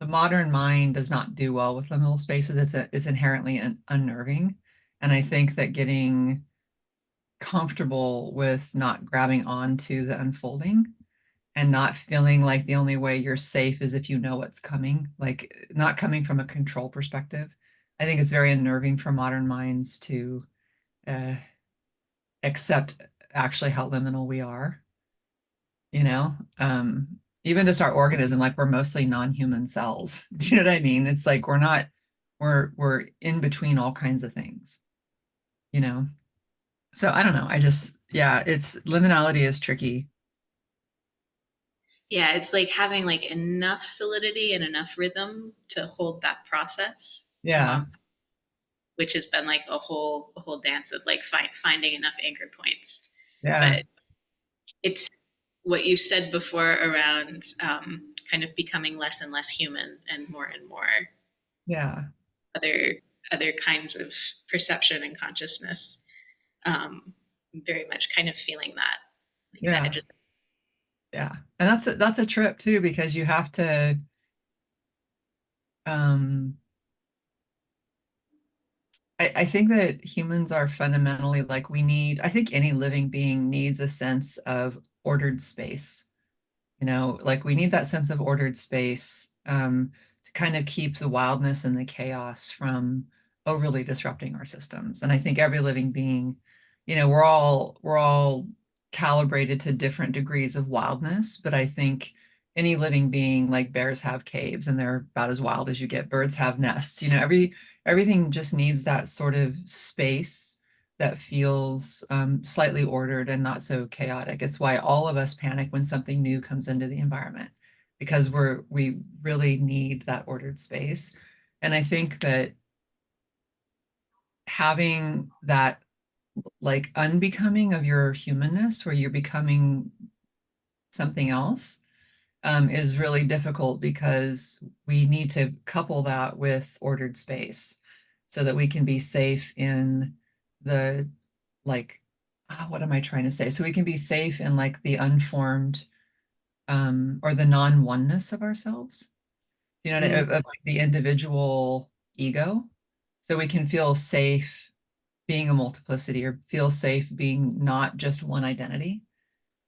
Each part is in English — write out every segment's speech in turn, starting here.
modern mind does not do well with liminal spaces. It's inherently unnerving. And I think that getting comfortable with not grabbing onto the unfolding and not feeling like the only way you're safe is if you know what's coming, like not coming from a control perspective. I think it's very unnerving for modern minds to uh, accept actually how liminal we are, you know? Even just our organism, like we're mostly non-human cells. Do you know what I mean? It's like we're in between all kinds of things, you know? So I don't know. Yeah, it's liminality is tricky. Yeah, it's like having like enough solidity and enough rhythm to hold that process, Yeah, which has been like a whole dance of like finding enough anchor points. yeah, But it's what you said before around kind of becoming less and less human and more yeah, other other kinds of perception and consciousness. Very much kind of feeling that, like the yeah, edges. yeah. And that's a trip too, because you have to um I think that humans are fundamentally like I think any living being needs a sense of ordered space. You know, like we need that sense of ordered space to kind of keep the wildness and the chaos from overly disrupting our systems. And I think every living being, we're all calibrated to different degrees of wildness, but I think any living being, like bears have caves and they're about as wild as you get. Birds have nests. Everything just needs that sort of space that feels slightly ordered and not so chaotic. It's why all of us panic when something new comes into the environment because we really need that ordered space. And I think that having that like unbecoming of your humanness where you're becoming something else is really difficult because we need to couple that with ordered space so that we can be safe in the like what am I trying to say? So we can be safe in like the unformed or the non-oneness of ourselves, Mm. of like the individual ego. So we can feel safe being a multiplicity or feel safe being not just one identity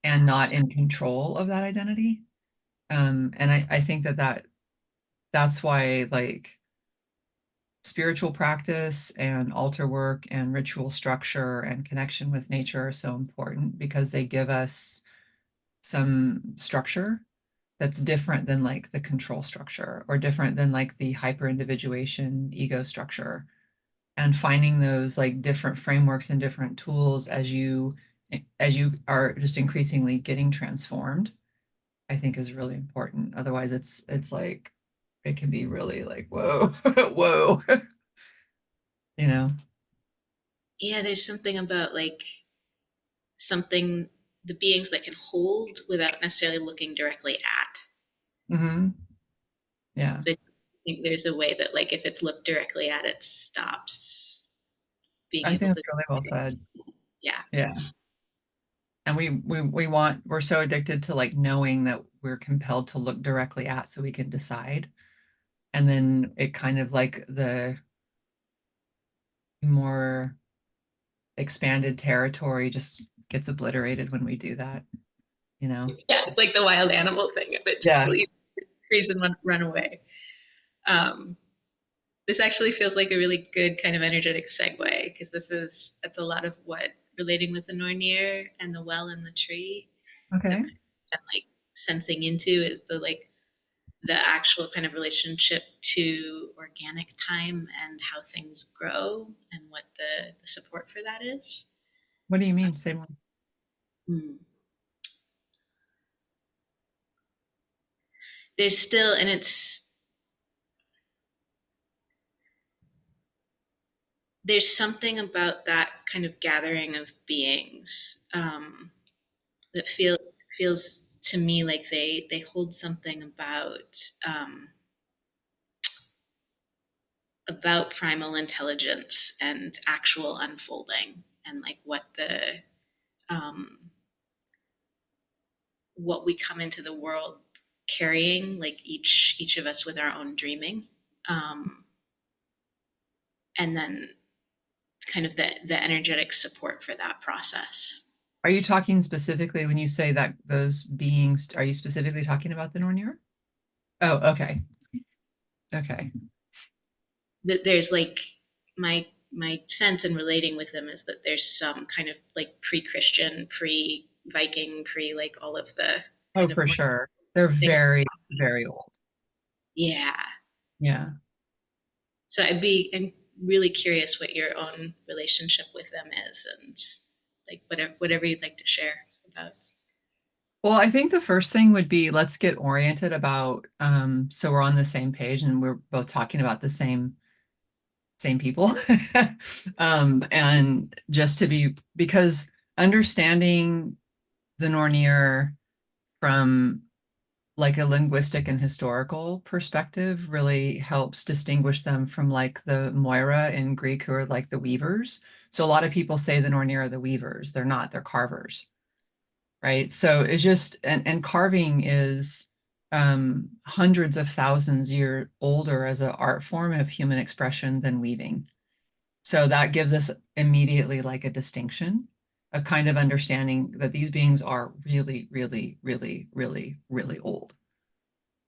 and not in control of that identity. And I think that's why like spiritual practice and altar work and ritual structure and connection with nature are so important because they give us some structure that's different than like the control structure or different than like the hyper individuation ego structure. And finding those like different frameworks and different tools as you are just increasingly getting transformed, I think is really important. Otherwise it's like it can be really like whoa, whoa, you know. Yeah, there's something about like something the beings that can hold without necessarily looking directly at. Hmm. Yeah, So I think there's a way that like if it's looked directly at, it stops being I able think to. that's really well said. Yeah. Yeah. And we're so addicted to like knowing that we're compelled to look directly at so we can decide. And then it kind of like the more expanded territory just gets obliterated when we do that, you know? Yeah, it's like the wild animal thing of it just Yeah. freeze and run away. Um, this actually feels like a really good kind of energetic segue because that's a lot of what relating with the Nornir and the well and the tree have Okay. been like sensing into is the like the actual kind of relationship to organic time and how things grow and what the support for that is. What do you mean? Say more. Hmm. There's still, and there's something about that kind of gathering of beings that feels to me like they hold something about primal intelligence and actual unfolding and like um, what we come into the world carrying like each of us with our own dreaming, um, and then kind of the energetic support for that process. Are you talking specifically when you say that those beings, are you specifically talking about the Nornir? Oh, okay. Okay. That there's like my sense in relating with them is that there's some kind of like pre-Christian, pre-Viking, pre like all of the Oh, kind of for sure. They're things. very, very old. Yeah. Yeah. So I'm really curious what your own relationship with them is, and like whatever you'd like to share about. Well, I think the first thing would be let's get oriented about so we're on the same page and we're both talking about the same people. And just to be because understanding the Nornir from like a linguistic and historical perspective really helps distinguish them from like the Moira in Greek who are like the weavers. So a lot of people say the Nornir are the weavers. They're not, they're carvers, right? So it's just and carving is hundreds of thousands year older as an art form of human expression than weaving. So that gives us immediately like a distinction of kind of understanding that these beings are really, really, really, really, really old,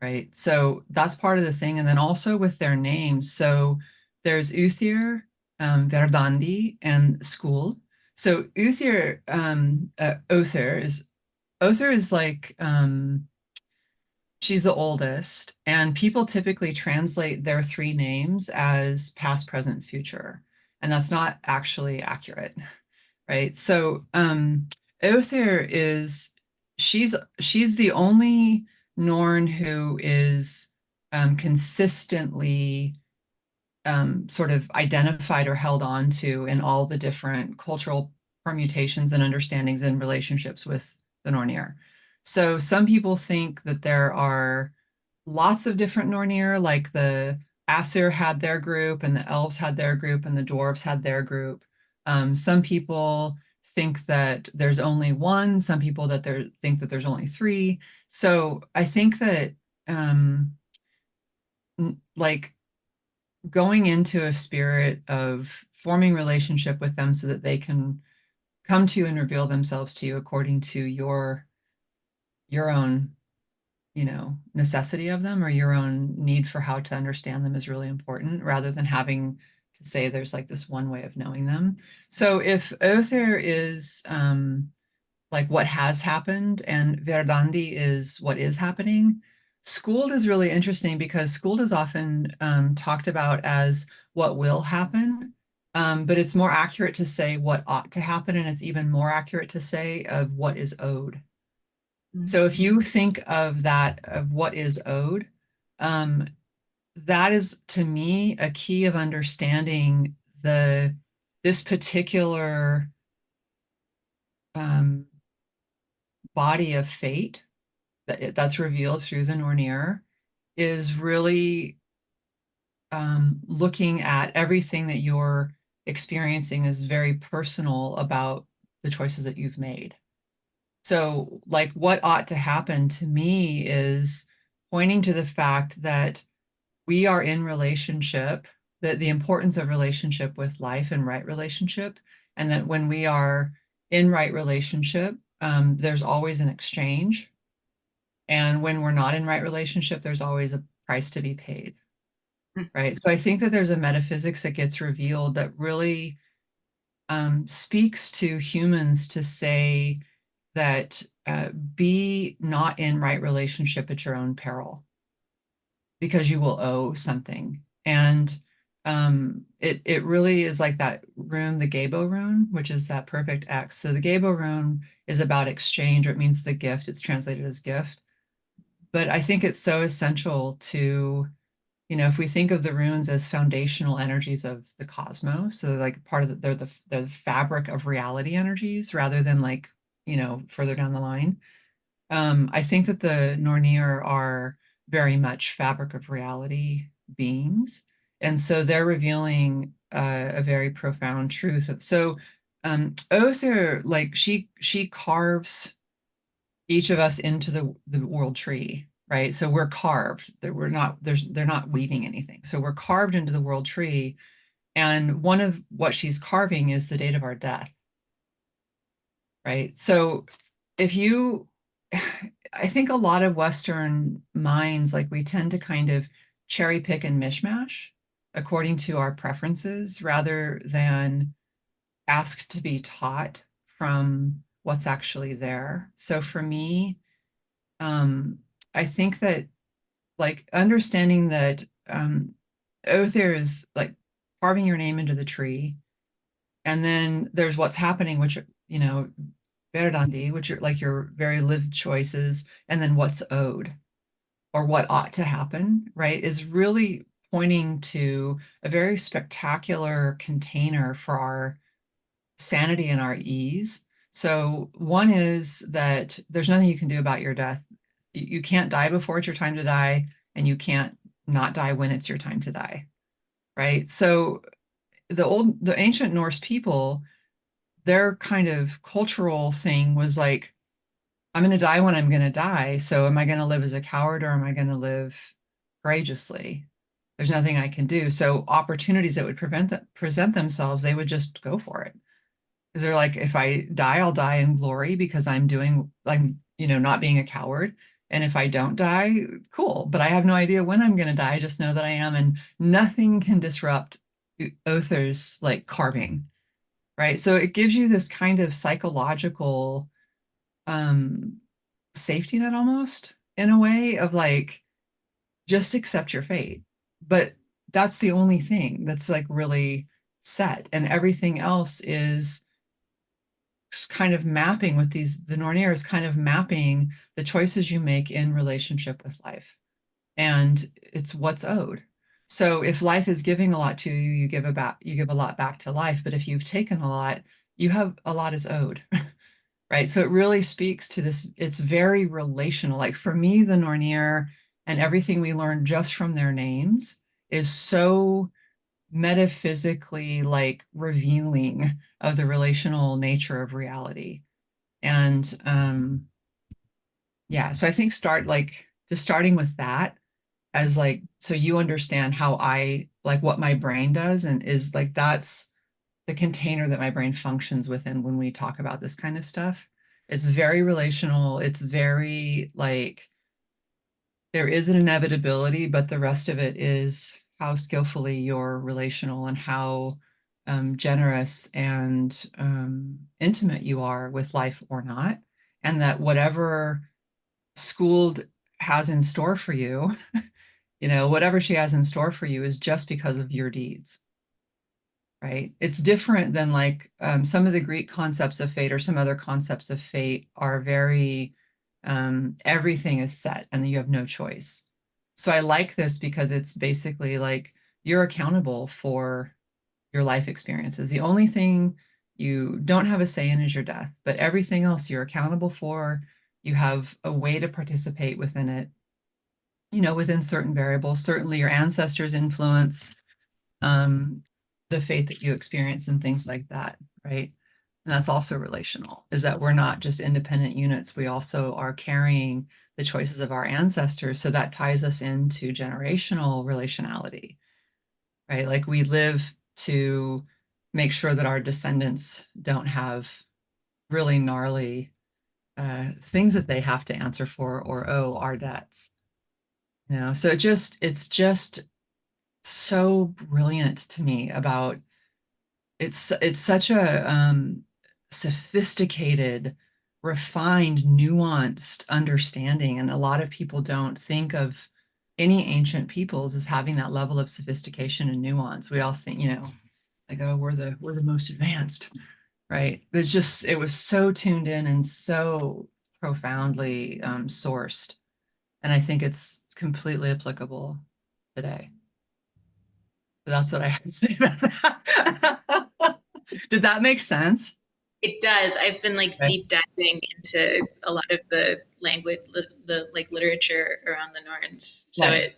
right? So that's part of the thing. And then also with their names. So there's Uthir, Verdandi, and School. So Uthir, Othir is like she's the oldest, and people typically translate their three names as past, present, future, and that's not actually accurate, right? So Othir is she's the only Norn who is consistently sort of identified or held on to in all the different cultural permutations and understandings and relationships with the Nornir. So some people think that there are lots of different Nornir, like the Aesir had their group, and the elves had their group, and the dwarves had their group. Some people think that there's only one. Some people that there think that there's only three. So I think that like going into a spirit of forming relationship with them so that they can come to you and reveal themselves to you according to your own, you know, necessity of them or your own need for how to understand them is really important rather than having to say there's like this one way of knowing them. So if Othir is like what has happened, and Verdandi is what is happening. Schooled is really interesting because schooled is often talked about as what will happen, but it's more accurate to say what ought to happen, and it's even more accurate to say of what is owed. So if you think of that, of what is owed, um, that is to me a key of understanding the this particular um, body of fate that's revealed through the Nornir is really looking at everything that you're experiencing is very personal about the choices that you've made. So, like, what ought to happen to me is pointing to the fact that we are in relationship, that the importance of relationship with life and right relationship, and that when we are in right relationship, there's always an exchange. And when we're not in right relationship, there's always a price to be paid, right? So I think that there's a metaphysics that gets revealed that really speaks to humans to say that be not in right relationship at your own peril because you will owe something. And it really is like that rune, the Gabo rune, which is that perfect X. So the Gabo rune is about exchange, or it means the gift. It's translated as gift. But I think it's so essential to, you know, if we think of the runes as foundational energies of the cosmos, so like part of they're the fabric of reality energies rather than like, you know, further down the line. I think that the Nornir are very much fabric of reality beings. And so they're revealing a very profound truth. So Othir, like she carves each of us into the world tree. right? So we're carved. That we're not there's they're not weaving anything. So we're carved into the world tree, and one of what she's carving is the date of our death, right? So if you I think a lot of Western minds, like we tend to kind of cherry pick and mishmash according to our preferences rather than ask to be taught from what's actually there. So for me, um, I think that like understanding that Othir is like carving your name into the tree, and then there's what's happening, which you know, Verdandi, which are like your very lived choices, and then what's owed or what ought to happen, right, is really pointing to a very spectacular container for our sanity and our ease. So one is that there's nothing you can do about your death. You can't die before it's your time to die, and you can't not die when it's your time to die, right? So the ancient Norse people, their kind of cultural thing was like, I'm going to die when I'm going to die. So am I going to live as a coward or am I going to live courageously? There's nothing I can do. So opportunities that would present themselves, they would just go for it. Because they're like, if I die, I'll die in glory because not being a coward. And if I don't die, cool. But I have no idea when I'm going to die. I just know that I am. And nothing can disrupt Others like carving, right? So it gives you this kind of psychological um, safety net almost in a way of like, just accept your fate. But that's the only thing that's like really set. And everything else is kind of mapping with the Nornir is kind of mapping the choices you make in relationship with life. And it's what's owed. So if life is giving a lot to you, you give a lot back to life. But if you've taken a lot, you have a lot is owed. Right. So it really speaks to this. It's very relational. Like for me, the Nornir and everything we learn just from their names is so metaphysically like revealing of the relational nature of reality. And yeah, so I think just starting with that as like so you understand how I like what my brain does and is like that's the container that my brain functions within when we talk about this kind of stuff. It's very relational. It's very like there is an inevitability, but the rest of it is how skillfully you're relational and how generous and intimate you are with life or not. And that whatever Schooled has in store for you, whatever she has in store for you is just because of your deeds, right? It's different than like some of the Greek concepts of fate or some other concepts of fate are very, everything is set and you have no choice. So I like this because it's basically like you're accountable for your life experiences. The only thing you don't have a say in is your death, but everything else you're accountable for. You have a way to participate within it, within certain variables. Certainly your ancestors influence um, the faith that you experience and things like that, right? And that's also relational, is that we're not just independent units. We also are carrying the choices of our ancestors. So that ties us into generational relationality, right? Like we live to make sure that our descendants don't have really gnarly things that they have to answer for or owe our debts. So it's just so brilliant to me about it's such a sophisticated, refined, nuanced understanding, and a lot of people don't think of any ancient peoples as having that level of sophistication and nuance. We all think, like, oh, we're the most advanced, right? But it was so tuned in and so profoundly sourced, and I think it's completely applicable today. That's what I have to say about that. Did that make sense? It does. I've been like Okay. deep diving into a lot of the language, the like literature around the Norns. So Nice.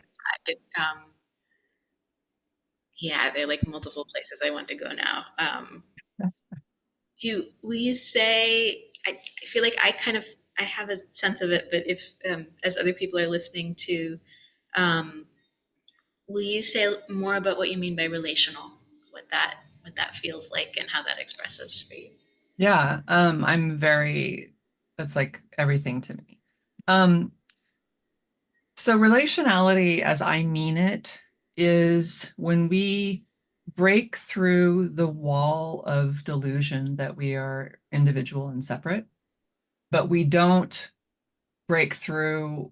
yeah, there are like multiple places I want to go now. Do will you say? I feel like I kind of I have a sense of it, but if as other people are listening to, um, will you say more about what you mean by relational? What that feels like and how that expresses for you? Yeah, I'm very, that's like everything to me. Um, so relationality, as I mean it, is when we break through the wall of delusion that we are individual and separate, but we don't break through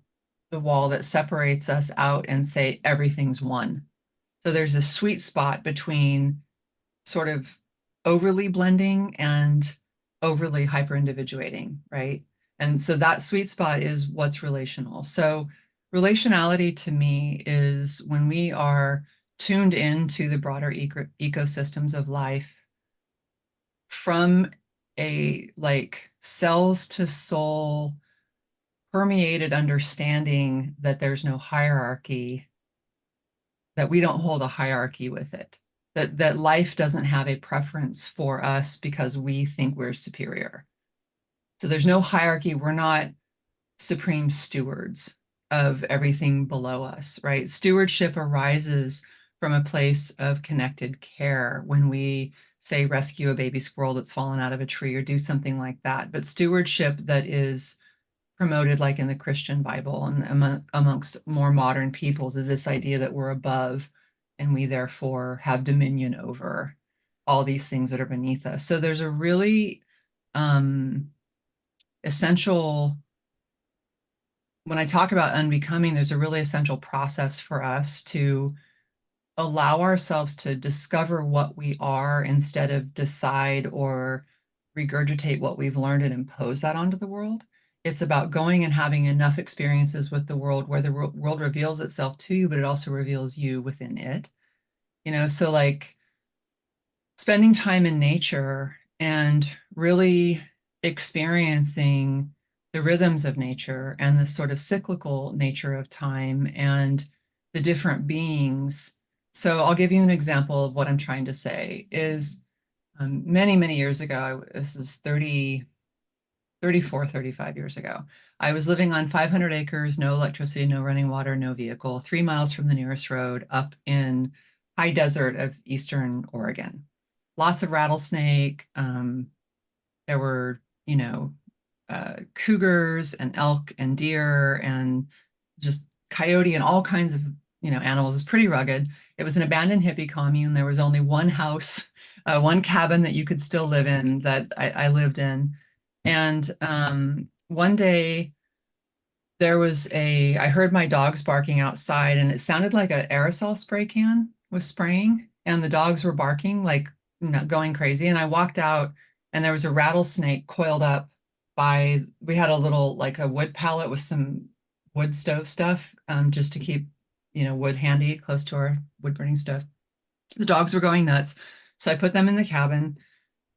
the wall that separates us out and say everything's one. So there's a sweet spot between sort of overly blending and overly hyper individuating, right? And so that sweet spot is what's relational. So relationality to me is when we are tuned into the broader ecosystems of life from a like cells to soul permeated understanding that there's no hierarchy, that we don't hold a hierarchy with it, that life doesn't have a preference for us because we think we're superior. So there's no hierarchy. We're not supreme stewards of everything below us, right? Stewardship arises from a place of connected care when we say rescue a baby squirrel that's fallen out of a tree or do something like that. But stewardship that is promoted like in the Christian Bible and amongst more modern peoples is this idea that we're above and we therefore have dominion over all these things that are beneath us. So there's a really um, essential, when I talk about unbecoming, there's a really essential process for us to allow ourselves to discover what we are instead of decide or regurgitate what we've learned and impose that onto the world. It's about going and having enough experiences with the world where the world reveals itself to you, but it also reveals you within it. So like spending time in nature and really experiencing the rhythms of nature and the sort of cyclical nature of time and the different beings. So I'll give you an example of what I'm trying to say is many, many years ago, this is 30, 34, 35 years ago, I was living on 500 acres, no electricity, no running water, no vehicle, 3 miles from the nearest road up in high desert of Eastern Oregon. Lots of rattlesnake. There were, cougars and elk and deer and just coyote and all kinds of, animals. It's pretty rugged. It was an abandoned hippie commune. There was only one house, one cabin that you could still live in that I lived in. And one day I heard my dogs barking outside and it sounded like an aerosol spray can was spraying and the dogs were barking, like, going crazy. And I walked out and there was a rattlesnake coiled up we had a little, like a wood pallet with some wood stove stuff, just to keep, wood handy close to our wood burning stuff. The dogs were going nuts. So I put them in the cabin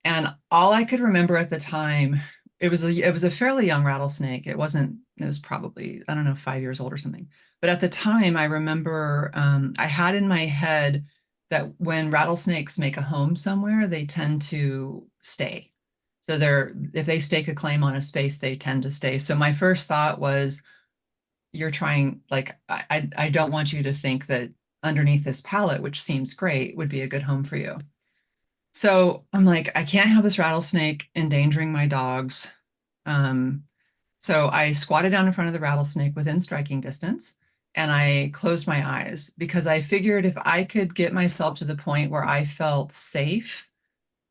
and all I could remember at the time, it was a fairly young rattlesnake. It was probably, I don't know, 5 years old or something. But at the time, I remember I had in my head that when rattlesnakes make a home somewhere, they tend to stay. So if they stake a claim on a space, they tend to stay. So my first thought was, you're trying, like, I don't want you to think that underneath this pallet, which seems great, would be a good home for you. So I'm like, I can't have this rattlesnake endangering my dogs. Um, so I squatted down in front of the rattlesnake within striking distance and I closed my eyes because I figured if I could get myself to the point where I felt safe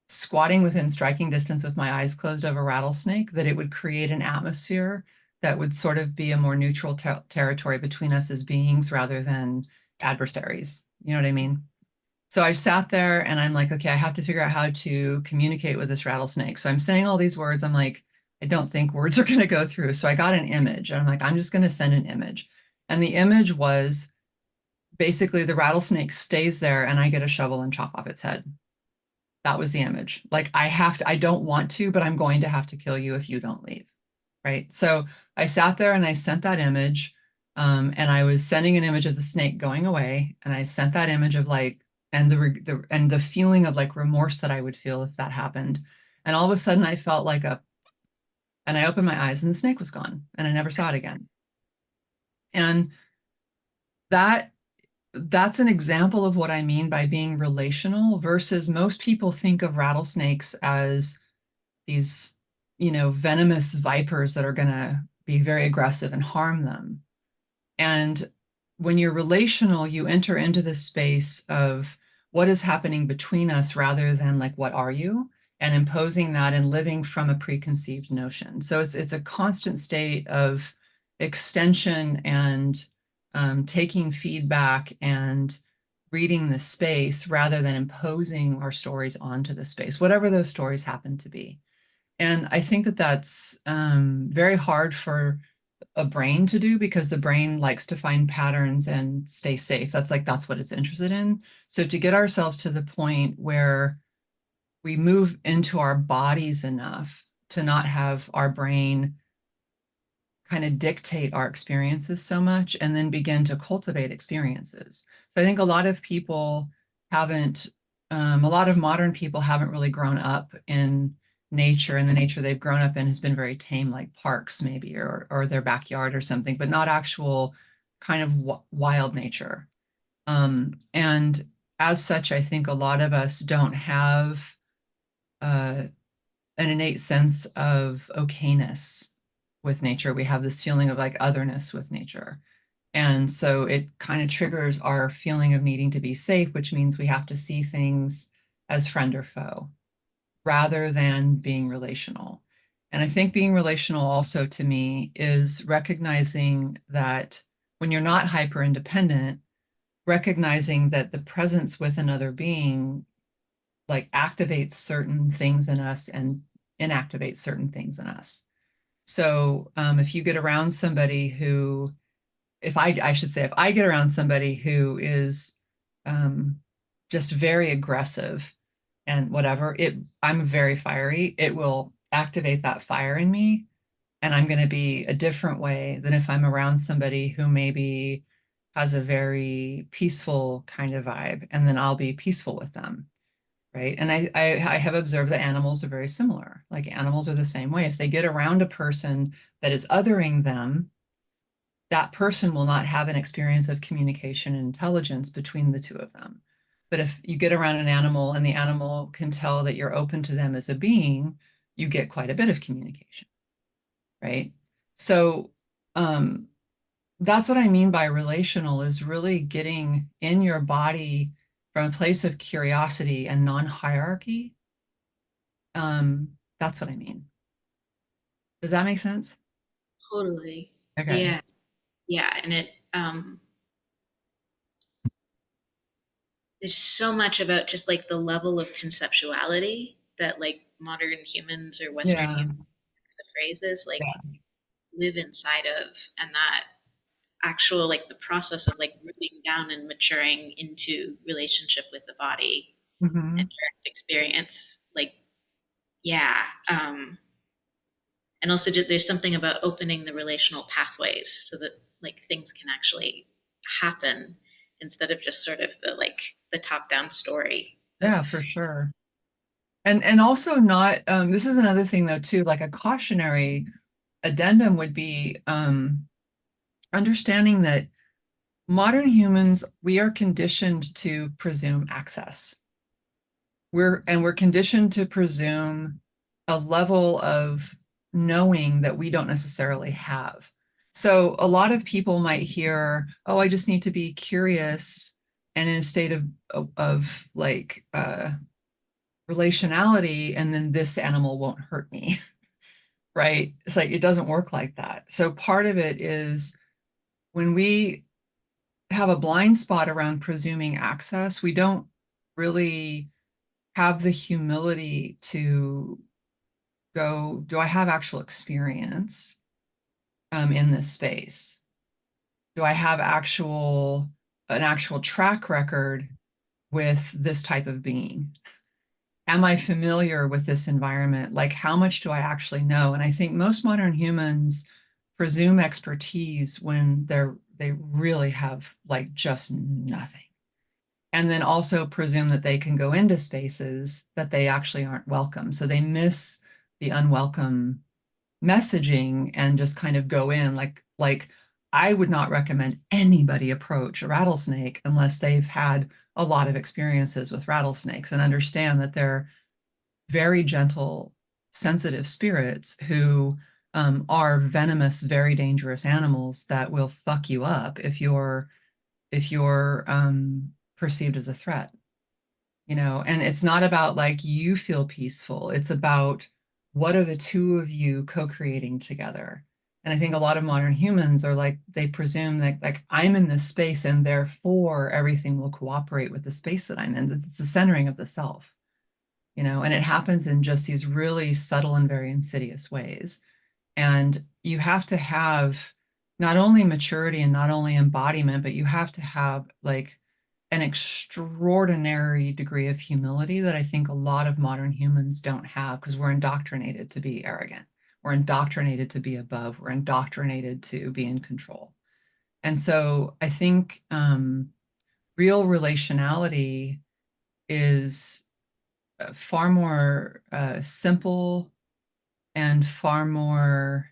squatting within striking distance with my eyes closed of a rattlesnake, that it would create an atmosphere that would sort of be a more neutral territory between us as beings rather than adversaries. You know what I mean? So I sat there and I'm like, okay, I have to figure out how to communicate with this rattlesnake. So I'm saying all these words. I'm like, I don't think words are going to go through. So I got an image. And I'm like, I'm just going to send an image. And the image was basically the rattlesnake stays there and I get a shovel and chop off its head. That was the image. Like, I don't want to, but I'm going to have to kill you if you don't leave. Right. So I sat there and I sent that image. And I was sending an image of the snake going away. And I sent that image of like, and the feeling of like remorse that I would feel if that happened. And all of a sudden I felt like And I opened my eyes and the snake was gone and I never saw it again. And that that's an example of what I mean by being relational versus most people think of rattlesnakes as these, venomous vipers that are going to be very aggressive and harm them. And when you're relational, you enter into this space of what is happening between us rather than like, what are you? And imposing that and living from a preconceived notion. So it's a constant state of extension and taking feedback and reading the space rather than imposing our stories onto the space, whatever those stories happen to be. And I think that that's very hard for a brain to do because the brain likes to find patterns and stay safe. That's what it's interested in. So to get ourselves to the point where we move into our bodies enough to not have our brain kind of dictate our experiences so much and then begin to cultivate experiences. So I think a lot of people haven't, a lot of modern people haven't really grown up in nature, and the nature they've grown up in has been very tame, like parks maybe, or their backyard or something, but not actual kind of wild nature. And as such, I think a lot of us don't have uh, an innate sense of okayness with nature. We have this feeling of like otherness with nature. And so it kind of triggers our feeling of needing to be safe, which means we have to see things as friend or foe rather than being relational. And I think being relational also to me is recognizing that when you're not hyper independent, recognizing that the presence with another being like activates certain things in us and inactivates certain things in us. So if you get around somebody who, I should say, if I get around somebody who is um, just very aggressive and whatever, I'm very fiery. It will activate that fire in me, and I'm going to be a different way than if I'm around somebody who maybe has a very peaceful kind of vibe, and then I'll be peaceful with them. Right. And I have observed that animals are very similar. Like animals are the same way. If they get around a person that is othering them, that person will not have an experience of communication and intelligence between the two of them. But if you get around an animal and the animal can tell that you're open to them as a being, you get quite a bit of communication, right? So um, that's what I mean by relational is really getting in your body from a place of curiosity and non-hierarchy. That's what I mean. Does that make sense? Totally. Okay. Yeah. Yeah. And there's so much about just like the level of conceptuality that like modern humans or Western Yeah. humans, the phrases like Yeah. live inside of, and that actual like the process of like rooting down and maturing into relationship with the body and Hmm. direct experience. Like, yeah. And also there's something about opening the relational pathways so that like things can actually happen instead of just sort of the top down story of Yeah, for sure. And also not, this is another thing though too, like a cautionary addendum would be understanding that modern humans, we are conditioned to presume access. We're conditioned to presume a level of knowing that we don't necessarily have. So a lot of people might hear, "Oh, I just need to be curious and in a state of like relationality, and then this animal won't hurt me." Right? It's like it doesn't work like that. So part of it is when we have a blind spot around presuming access, we don't really have the humility to go, do I have actual experience in this space? Do I have an actual track record with this type of being? Am I familiar with this environment? Like, how much do I actually know? And I think most modern humans presume expertise when they really have like just nothing. And then also presume that they can go into spaces that they actually aren't welcome. So they miss the unwelcome messaging and just kind of go in like I would not recommend anybody approach a rattlesnake unless they've had a lot of experiences with rattlesnakes and understand that they're very gentle, sensitive spirits who are venomous, very dangerous animals that will fuck you up if you're perceived as a threat. And it's not about like you feel peaceful. It's about what are the two of you co-creating together. And I think a lot of modern humans are like, they presume that like I'm in this space and therefore everything will cooperate with the space that I'm in. It's the centering of the self, and it happens in just these really subtle and very insidious ways. And you have to have not only maturity and not only embodiment, but you have to have like an extraordinary degree of humility that I think a lot of modern humans don't have because we're indoctrinated to be arrogant. We're indoctrinated to be above. We're indoctrinated to be in control. And so I think real relationality is far more simple and far more,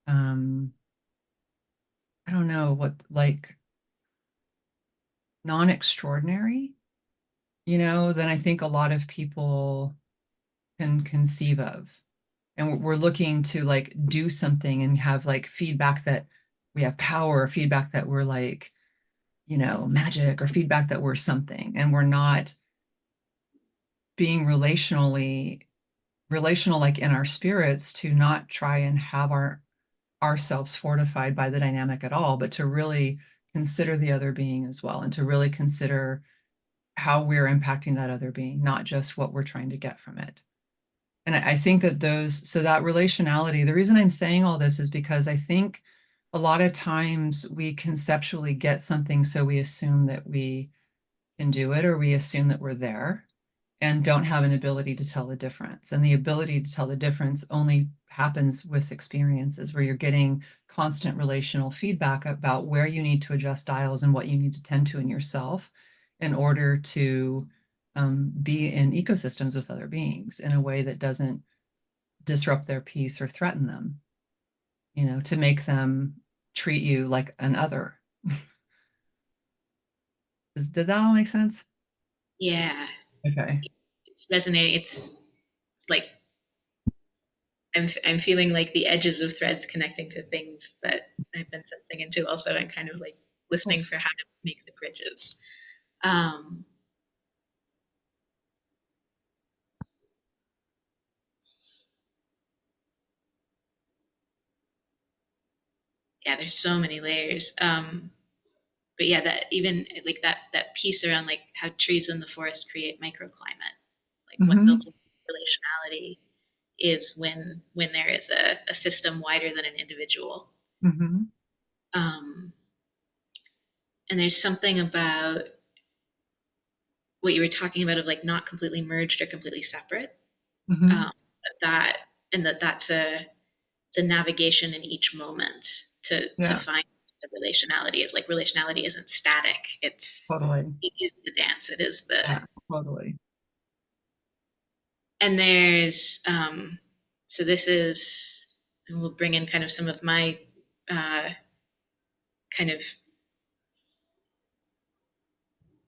um, I don't know what, like non-extraordinary, than I think a lot of people can conceive of. And we're looking to like do something and have like feedback that we have power, feedback that we're like, magic, or feedback that we're something. And we're not being relational like in our spirits to not try and have ourselves fortified by the dynamic at all, but to really consider the other being as well and to really consider how we're impacting that other being, not just what we're trying to get from it. And I think that so that relationality, the reason I'm saying all this is because I think a lot of times we conceptually get something, so we assume that we can do it or we assume that we're there and don't have an ability to tell the difference. And the ability to tell the difference only happens with experiences where you're getting constant relational feedback about where you need to adjust dials and what you need to tend to in yourself in order to be in ecosystems with other beings in a way that doesn't disrupt their peace or threaten them, to make them treat you like an other. Did that all make sense? Yeah, Okay. it's resonating. It's like I'm feeling like the edges of threads connecting to things that I've been sensing into also, and kind of like Cool. listening for how to make the bridges. Um, yeah, there's so many layers. But yeah, that even like that piece around like how trees in the forest create microclimate, like what Mm-hmm. builds relationality is when there is a system wider than an individual. Mm-hmm. Um, and there's something about what you were talking about of like not completely merged or completely separate. Mm-hmm. Um, that and that's a navigation in each moment to Yeah, find the relationality is like relationality isn't static. totally. It is the dance. It is the Yeah, totally. and there's so this is and we'll bring in kind of some of my uh, kind of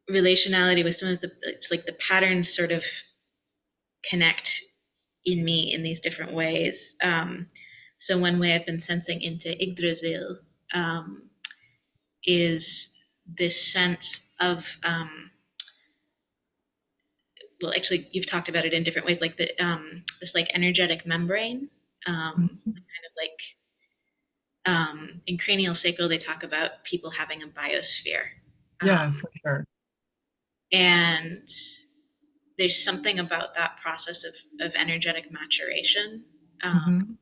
relationality with some of the it's like the patterns sort of connect in me in these different ways. So one way I've been sensing into Yggdrasil is this sense of well, actually, you've talked about it in different ways, like the this like energetic membrane, Mhm. kind of like in cranial sacral, they talk about people having a biosphere, Yeah, um, for sure. and there's something about that process of energetic maturation Hmm.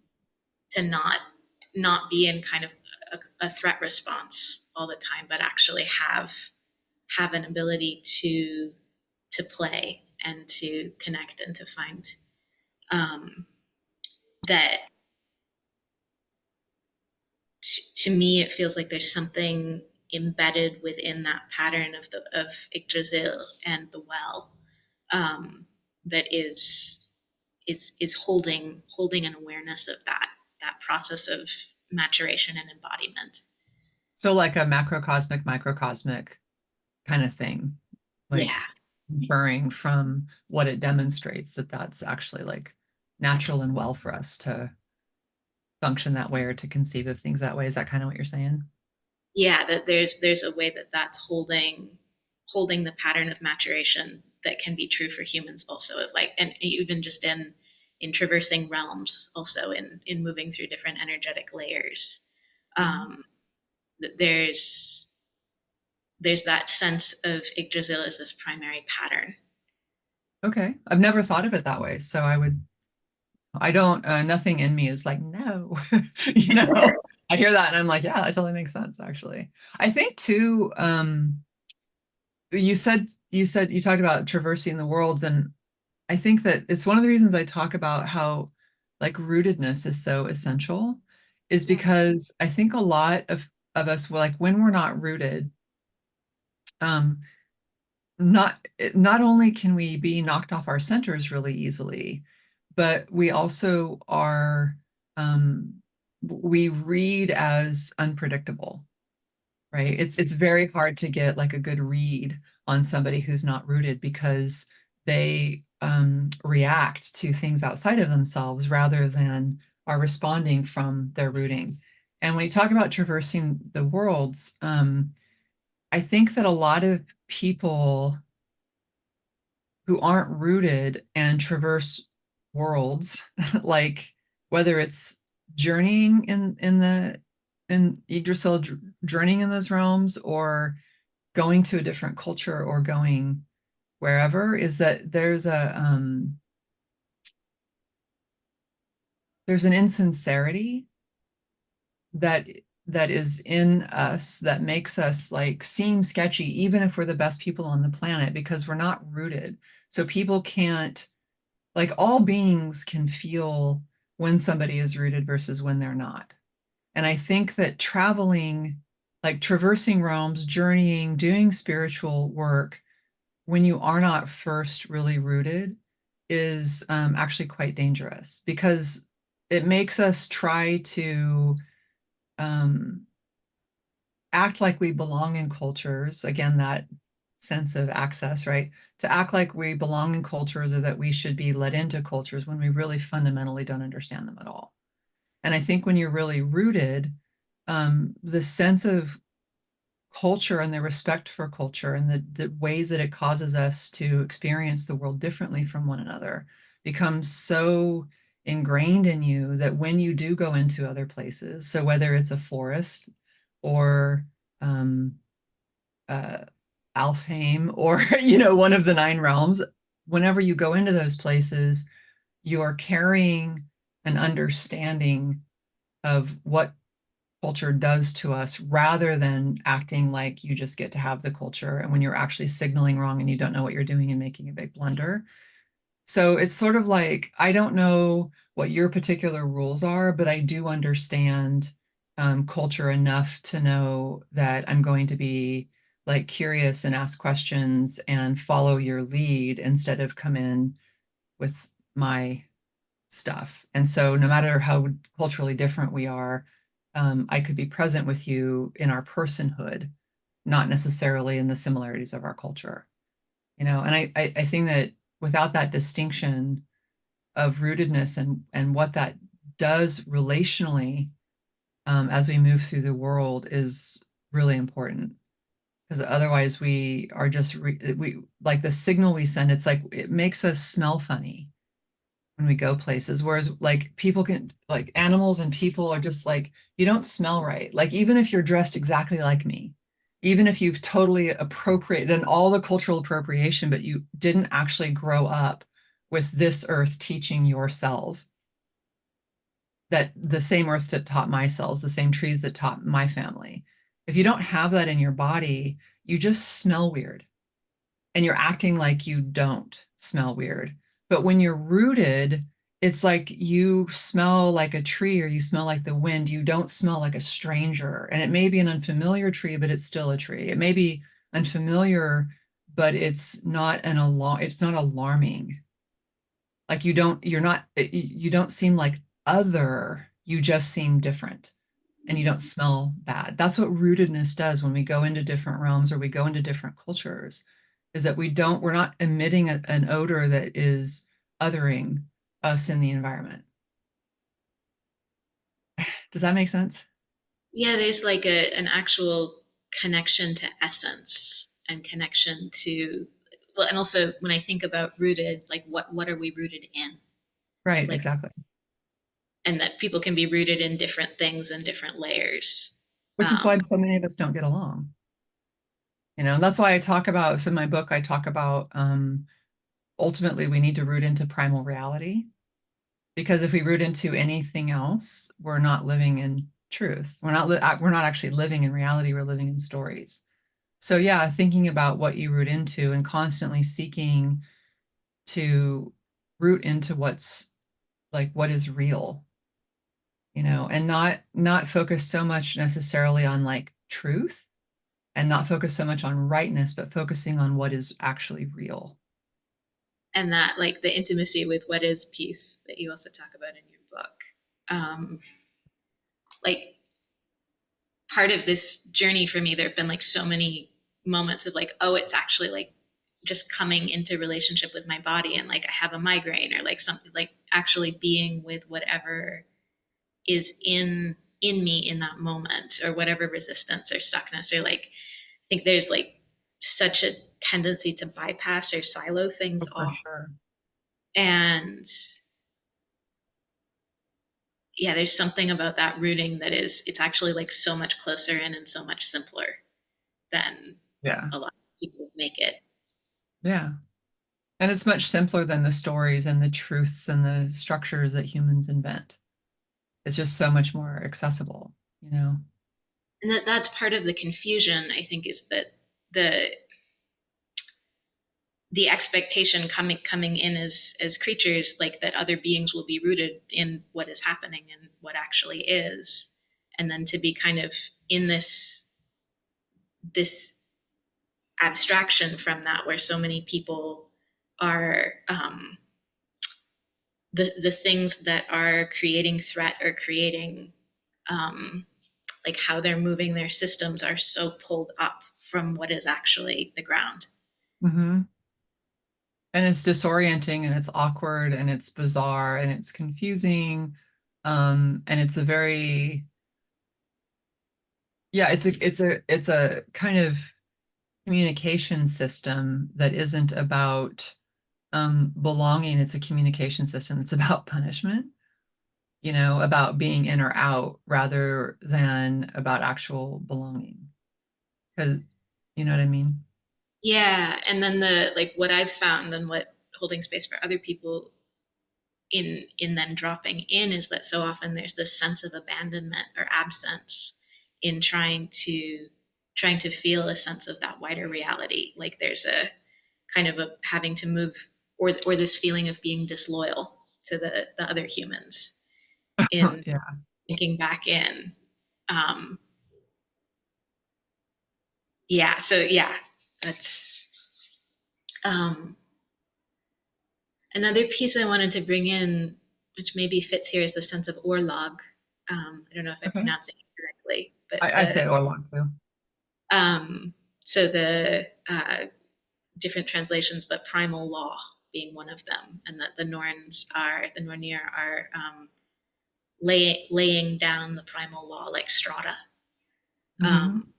to not be in kind of a threat response all the time, but actually have an ability to play and to connect and to find um, that to me it feels like there's something embedded within that pattern of Yggdrasil and the well um, that is holding an awareness of that process of maturation and embodiment. So like a macrocosmic, microcosmic kind of thing, Yeah. like inferring from what it demonstrates that that's actually like natural and well for us to function that way or to conceive of things that way. Is that kind of what you're saying? Yeah, that there's a way that that's holding the pattern of maturation that can be true for humans also, of like, and even just in traversing realms, also in moving through different energetic layers. Mhm. um there's that sense of Yggdrasil as this primary pattern. Okay. I've never thought of it that way. So I don't, nothing in me is like, no, you know, I hear that and I'm like, yeah, that totally makes sense, actually. I think too, you talked about traversing the worlds, and I think that it's one of the reasons I talk about how like rootedness is so essential, is because I think a lot of us, well, like when we're not rooted, um, not only can we be knocked off our centers really easily, but we also are we read as unpredictable, right? It's very hard to get like a good read on somebody who's not rooted because they react to things outside of themselves rather than are responding from their rooting. And when you talk about traversing the worlds, I think that a lot of people who aren't rooted and traverse worlds, like whether it's journeying in Yggdrasil, journeying in those realms, or going to a different culture, or going wherever, is that there's an insincerity that that is in us that makes us like seem sketchy, even if we're the best people on the planet, because we're not rooted. So people can't, like, all beings can feel when somebody is rooted versus when they're not. And I think that traveling, like traversing realms, journeying, doing spiritual work, when you are not first really rooted, is actually quite dangerous, because it makes us try to um, act like we belong in cultures. Again, that sense of access, right? To act like we belong in cultures or that we should be let into cultures when we really fundamentally don't understand them at all. And I think when you're really rooted, the sense of culture and the respect for culture and the ways that it causes us to experience the world differently from one another becomes so ingrained in you that when you do go into other places, so whether it's a forest or um, uh, Alfheim or one of the nine realms, whenever you go into those places, you're carrying an understanding of what culture does to us rather than acting like you just get to have the culture and when you're actually signaling wrong and you don't know what you're doing and making a big blunder. So it's sort of like, I don't know what your particular rules are, but I do understand culture enough to know that I'm going to be like curious and ask questions and follow your lead instead of come in with my stuff. And so no matter how culturally different we are, I could be present with you in our personhood, not necessarily in the similarities of our culture. And I think that without that distinction of rootedness and what that does relationally, as we move through the world, is really important, because otherwise we are just we like the signal we send, it's like it makes us smell funny when we go places. Whereas like people can, like animals and people are just like, you don't smell right. Like even if you're dressed exactly like me, even if you've totally appropriated and all the cultural appropriation, but you didn't actually grow up with this earth teaching your cells, that the same earth that taught my cells, the same trees that taught my family. If you don't have that in your body, you just smell weird and you're acting like you don't smell weird. But when you're rooted, it's like you smell like a tree or you smell like the wind. You don't smell like a stranger. And it may be an unfamiliar tree, but it's still a tree. It may be unfamiliar, but it's not alarming. Like you don't seem like other. You just seem different and you don't smell bad. That's what rootedness does when we go into different realms or we go into different cultures, is that we're not emitting an odor that is othering us in the environment. Does that make sense? Yeah, there's like an actual connection to essence and connection to, well, and also when I think about rooted, like what are we rooted in? Right, Like, exactly. and that people can be rooted in different things and different layers. Which is why Um, so many of us don't get along. That's why I talk about, so in my book, I talk about ultimately we need to root into primal reality. Because if we root into anything else, we're not living in truth. We're not actually living in reality. We're living in stories. So yeah, thinking about what you root into and constantly seeking to root into what's like what is real, and not focus so much necessarily on like truth and not focus so much on rightness, but focusing on what is actually real. and that like the intimacy with what is peace that you also talk about in your book. Like part of this journey for me, there have been like so many moments of like, oh, it's actually like just coming into relationship with my body and like I have a migraine or like something, like actually being with whatever is in me in that moment, or whatever resistance or stuckness, or like I think there's like such a tendency to bypass or silo things Oh, for off. sure. And yeah, there's something about that rooting that is, it's actually like so much closer in and so much simpler than Yeah. a lot of people make it. Yeah. And it's much simpler than the stories and the truths and the structures that humans invent. It's just so much more accessible. And that's part of the confusion, I think, is that the the expectation coming in as creatures, like that other beings will be rooted in what is happening and what actually is, and then to be kind of in this abstraction from that, where so many people are the things that are creating threat or creating um, like how they're moving their systems are so pulled up from what is actually the ground. Hmm. And it's disorienting and it's awkward and it's bizarre and it's confusing. And it's a very, yeah, it's a kind of communication system that isn't about belonging. It's a communication system that's about punishment, about being in or out rather than about actual belonging. Because you know what I mean? Yeah, and then the like what I've found and what holding space for other people in then dropping in is that so often there's this sense of abandonment or absence in trying to feel a sense of that wider reality. Like there's a kind of a having to move, or this feeling of being disloyal to the other humans in Yeah. thinking back in. Um, yeah, so yeah, that's um, another piece I wanted to bring in, which maybe fits here, is the sense of orlog. I don't know if I'm Okay. pronouncing it correctly, but I say Orlog too. um, so the different translations, but primal law being one of them, and that the Nornir are laying down the primal law like strata. Hmm. Um,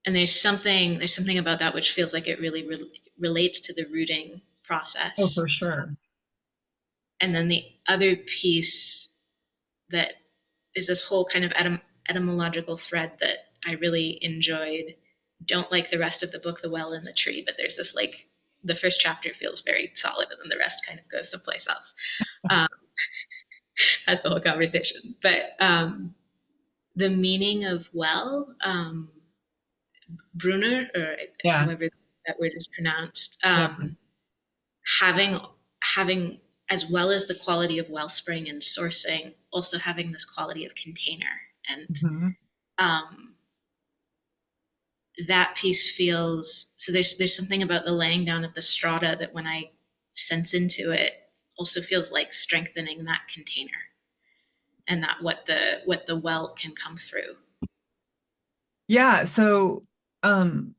and there's something about that which feels like it really relates to the rooting Oh, process. for sure. And then the other piece that is this whole kind of etymological thread that I really enjoyed. Don't like the rest of the book, The Well and the Tree, but there's this like the first chapter feels very solid, and then the rest kind of goes someplace else. Um, that's the whole conversation. But the meaning of well, Brunner, or Yeah. however that word is pronounced, Yeah. having having as well as the quality of wellspring and sourcing, also having this quality of container. And Hmm. um, that piece feels, so there's something about the laying down of the strata that when I sense into it also feels like strengthening that container. and that what the well can come through. Yeah, so um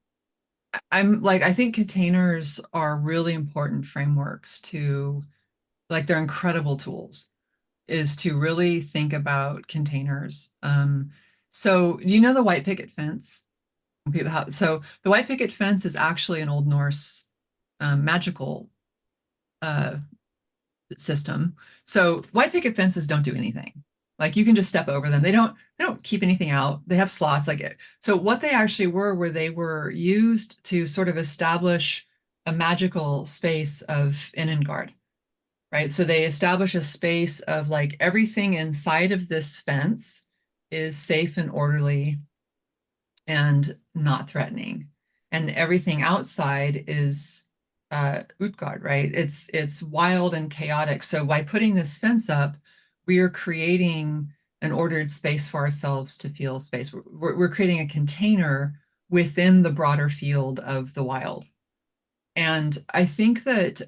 I'm like, I think containers are really important frameworks to, like, they're incredible tools, is to really think about containers. So you know the white picket fence? So the white picket fence is actually an Old Norse magical uh, system. So white picket fences don't do anything. Like, you can just step over them. They don't keep anything out. They have slots like it. So what they actually were they were used to sort of establish a magical space of in and guard, right? So they establish a space of, like, everything inside of this fence is safe and orderly and not threatening. And everything outside is Utgard, right? It's wild and chaotic. So by putting this fence up, we are creating an ordered space for ourselves to feel space. We're creating a container within the broader field of the wild. And I think there's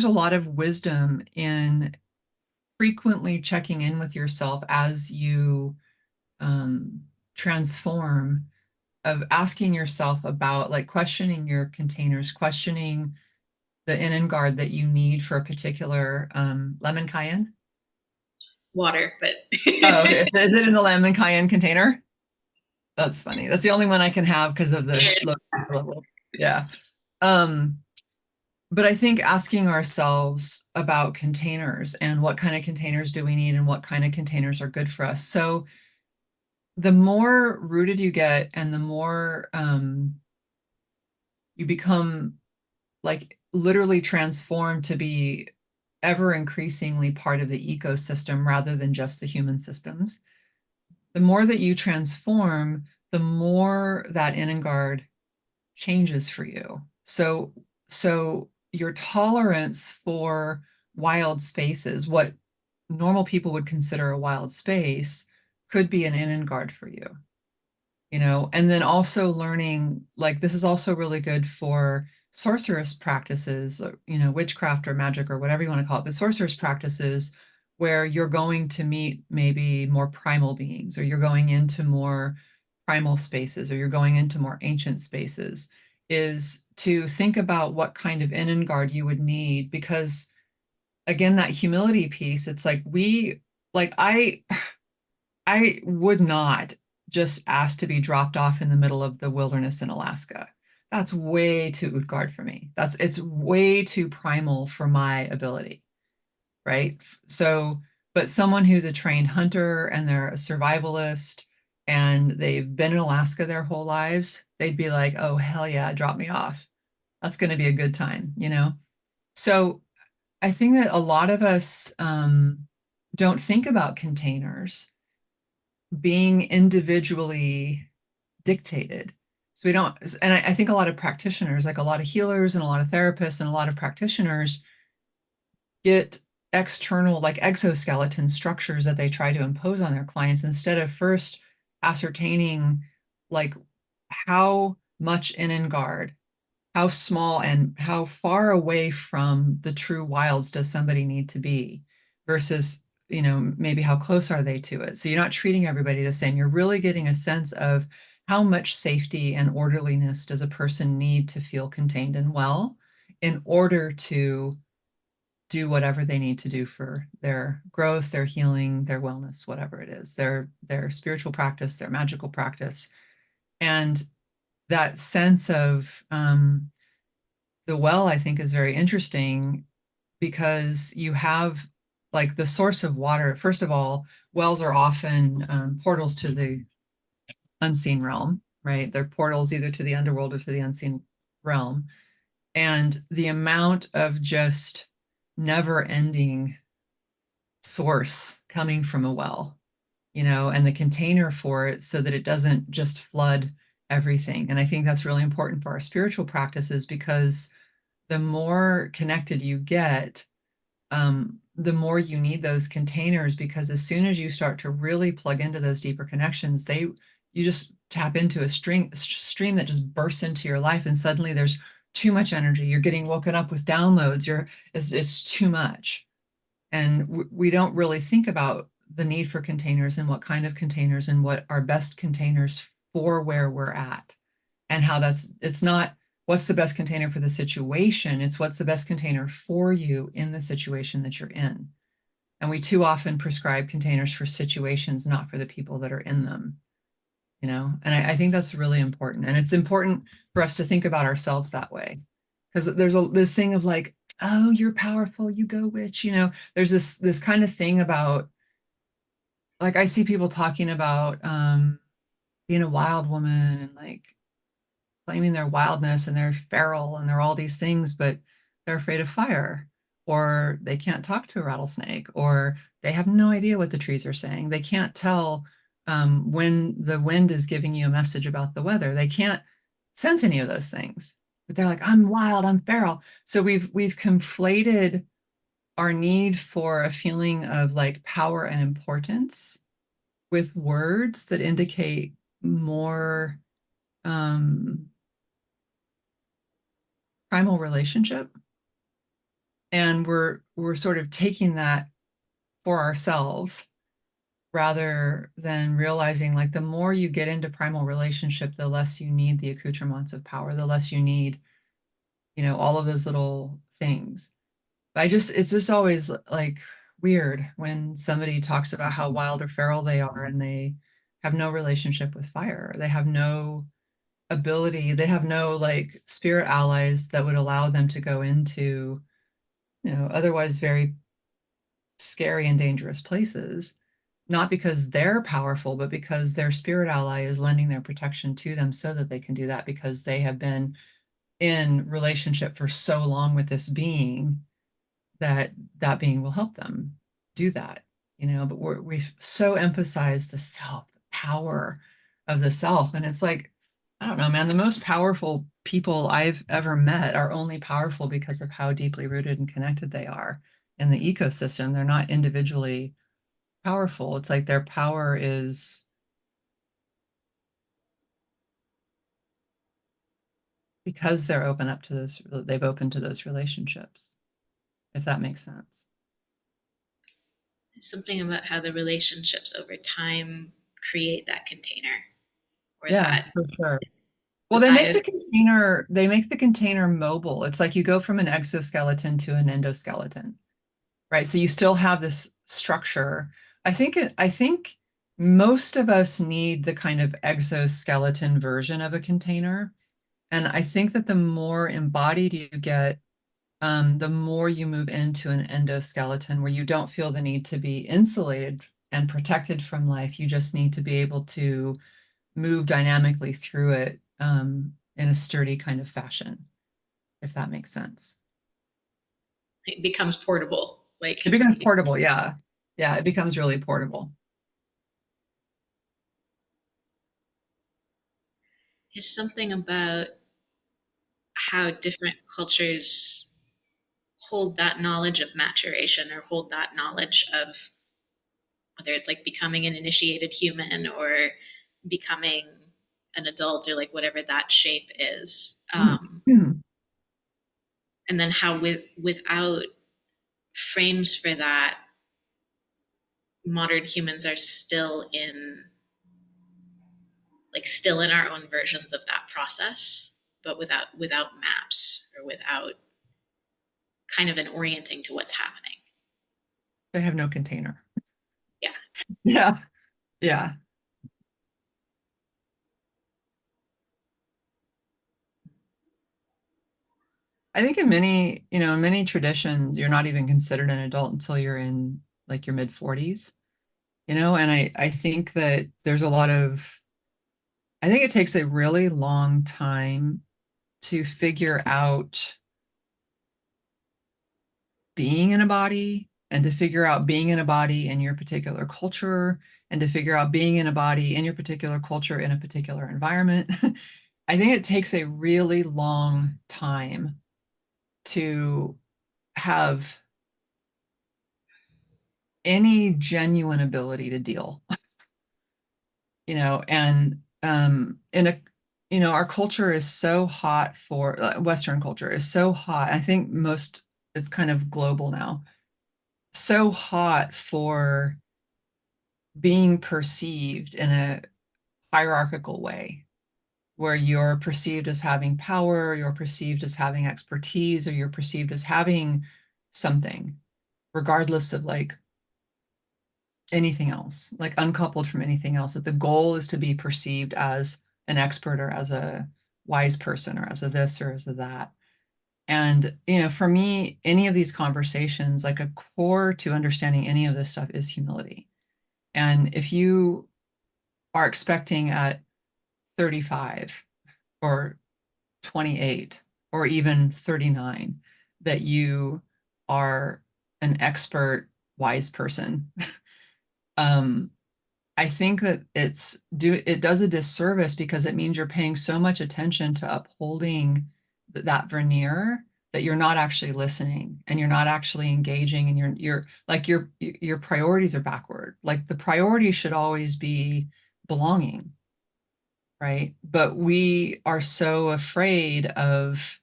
a lot of wisdom in frequently checking in with yourself as you um, transform, of asking yourself about, like, questioning your containers, questioning the in and guard that you need for a particular lemon cayenne. Water, but Oh, okay. Is it in the lemon cayenne container? That's funny. That's the only one I can have because of the and low level. Yeah. Um, but I think asking ourselves about containers and what kind of containers do we need and what kind of containers are good for us. So the more rooted you get and the more you become, like, literally transformed to be ever increasingly part of the ecosystem rather than just the human systems, the more that you transform, the more that Innengard changes for you. So your tolerance for wild spaces, what normal people would consider a wild space, could be an Innengard for you. And then also learning, like, this is also really good for sorceress practices, witchcraft or magic or whatever you want to call it, but sorceress practices where you're going to meet maybe more primal beings, or you're going into more primal spaces, or you're going into more ancient spaces, is to think about what kind of Innengard you would need. Because again, that humility piece, it's like I would not just ask to be dropped off in the middle of the wilderness in Alaska. That's way too Utgard for me. It's way too primal for my ability, right? So, but someone who's a trained hunter and they're a survivalist and they've been in Alaska their whole lives, they'd be like, "Oh, hell yeah, drop me off. That's going to be a good time." So I think that a lot of us don't think about containers being individually dictated. So we don't, and I think a lot of practitioners, like a lot of healers and a lot of therapists and a lot of practitioners, get external, like, exoskeleton structures that they try to impose on their clients instead of first ascertaining, like, how in and guard, how small and how far away from the true wilds does somebody need to be versus, maybe how close are they to it. So you're not treating everybody the same. You're really getting a sense of how much safety and orderliness does a person need to feel contained and well in order to do whatever they need to do for their growth, their healing, their wellness, whatever it is, their spiritual practice, their magical practice. And that sense of the well, I think, is very interesting because you have, like, the source of water. First of all, wells are often portals to the unseen realm, right? They're portals either to the underworld or to the unseen realm. And the amount of just never ending source coming from a well, and the container for it so that it doesn't just flood everything. And I think that's really important for our spiritual practices because the more connected you get, the more you need those containers, because as soon as you start to really plug into those deeper connections, you just tap into a stream that just bursts into your life, and suddenly there's too much energy. You're getting woken up with downloads. It's too much. And we don't really think about the need for containers and what kind of containers and what are best containers for where we're at, and how it's not what's the best container for the situation, it's what's the best container for you in the situation that you're in. And we too often prescribe containers for situations, not for the people that are in them, and I think that's really important. And it's important for us to think about ourselves that way, because there's this thing of like, oh, you're powerful, you go witch. There's this kind of thing about, like, I see people talking about being a wild woman and like claiming their wildness and they're feral and they're all these things, but they're afraid of fire, or they can't talk to a rattlesnake, or they have no idea what the trees are saying. They can't tell when the wind is giving you a message about the weather. They can't sense any of those things. But they're like, I'm wild, I'm feral. So we've conflated our need for a feeling of like power and importance with words that indicate more um, primal relationship, and we're sort of taking that for ourselves rather than realizing, like, the more you get into primal relationship, the less you need the accoutrements of power, the less you need all of those little things. It's just always like weird when somebody talks about how wild or feral they are and they have no relationship with fire. They have no ability, they have no like spirit allies that would allow them to go into otherwise very scary and dangerous places, not because they're powerful, but because their spirit ally is lending their protection to them so that they can do that, because they have been in relationship for so long with this being that that being will help them do that. But we've so emphasized the self, the power of the self. And it's like, I don't know, man, the most powerful people I've ever met are only powerful because of how deeply rooted and connected they are in the ecosystem. They're not individually powerful. It's like their power is because they've opened to those relationships, if that makes sense. Something about how the relationships over time create that container or Yeah, that for sure. Well, that is they make the container mobile. It's like you go from an exoskeleton to an endoskeleton, right? So you still have this structure. I think most of us need the kind of exoskeleton version of a container. And I think that the more embodied you get, the more you move into an endoskeleton where you don't feel the need to be insulated and protected from life. You just need to be able to move dynamically through it in a sturdy kind of fashion, if that makes sense. it becomes portable. It becomes portable, yeah. Yeah, it becomes really portable. There's something about how different cultures hold that knowledge of maturation or hold that knowledge of whether it's like becoming an initiated human or becoming an adult or like whatever that shape is. Mm. And then how without frames for that, modern humans are still in our own versions of that process, but without maps or without kind of an orienting to what's happening. They have no container. Yeah. Yeah, yeah. I think in many traditions, you're not even considered an adult until you're in like your mid 40s, and I think that there's I think it takes a really long time to figure out being in a body, and to figure out being in a body in your particular culture, and to figure out being in a body in your particular culture in a particular environment. I think it takes a really long time to have any genuine ability to deal, and in a our culture is so hot Western culture is so hot. I think it's kind of global now. so hot for being perceived in a hierarchical way, where you're perceived as having power, you're perceived as having expertise, or you're perceived as having something, regardless of like anything else, like uncoupled from anything else, that the goal is to be perceived as an expert or as a wise person or as a this or as a that. And, for me, any of these conversations, like a core to understanding any of this stuff is humility. And if you are expecting at 35 or 28 or even 39 that you are an expert, wise person, um, I think that it does a disservice because it means you're paying so much attention to upholding that veneer that you're not actually listening and you're not actually engaging, and you're like your priorities are backward. Like the priority should always be belonging, right? But we are so afraid of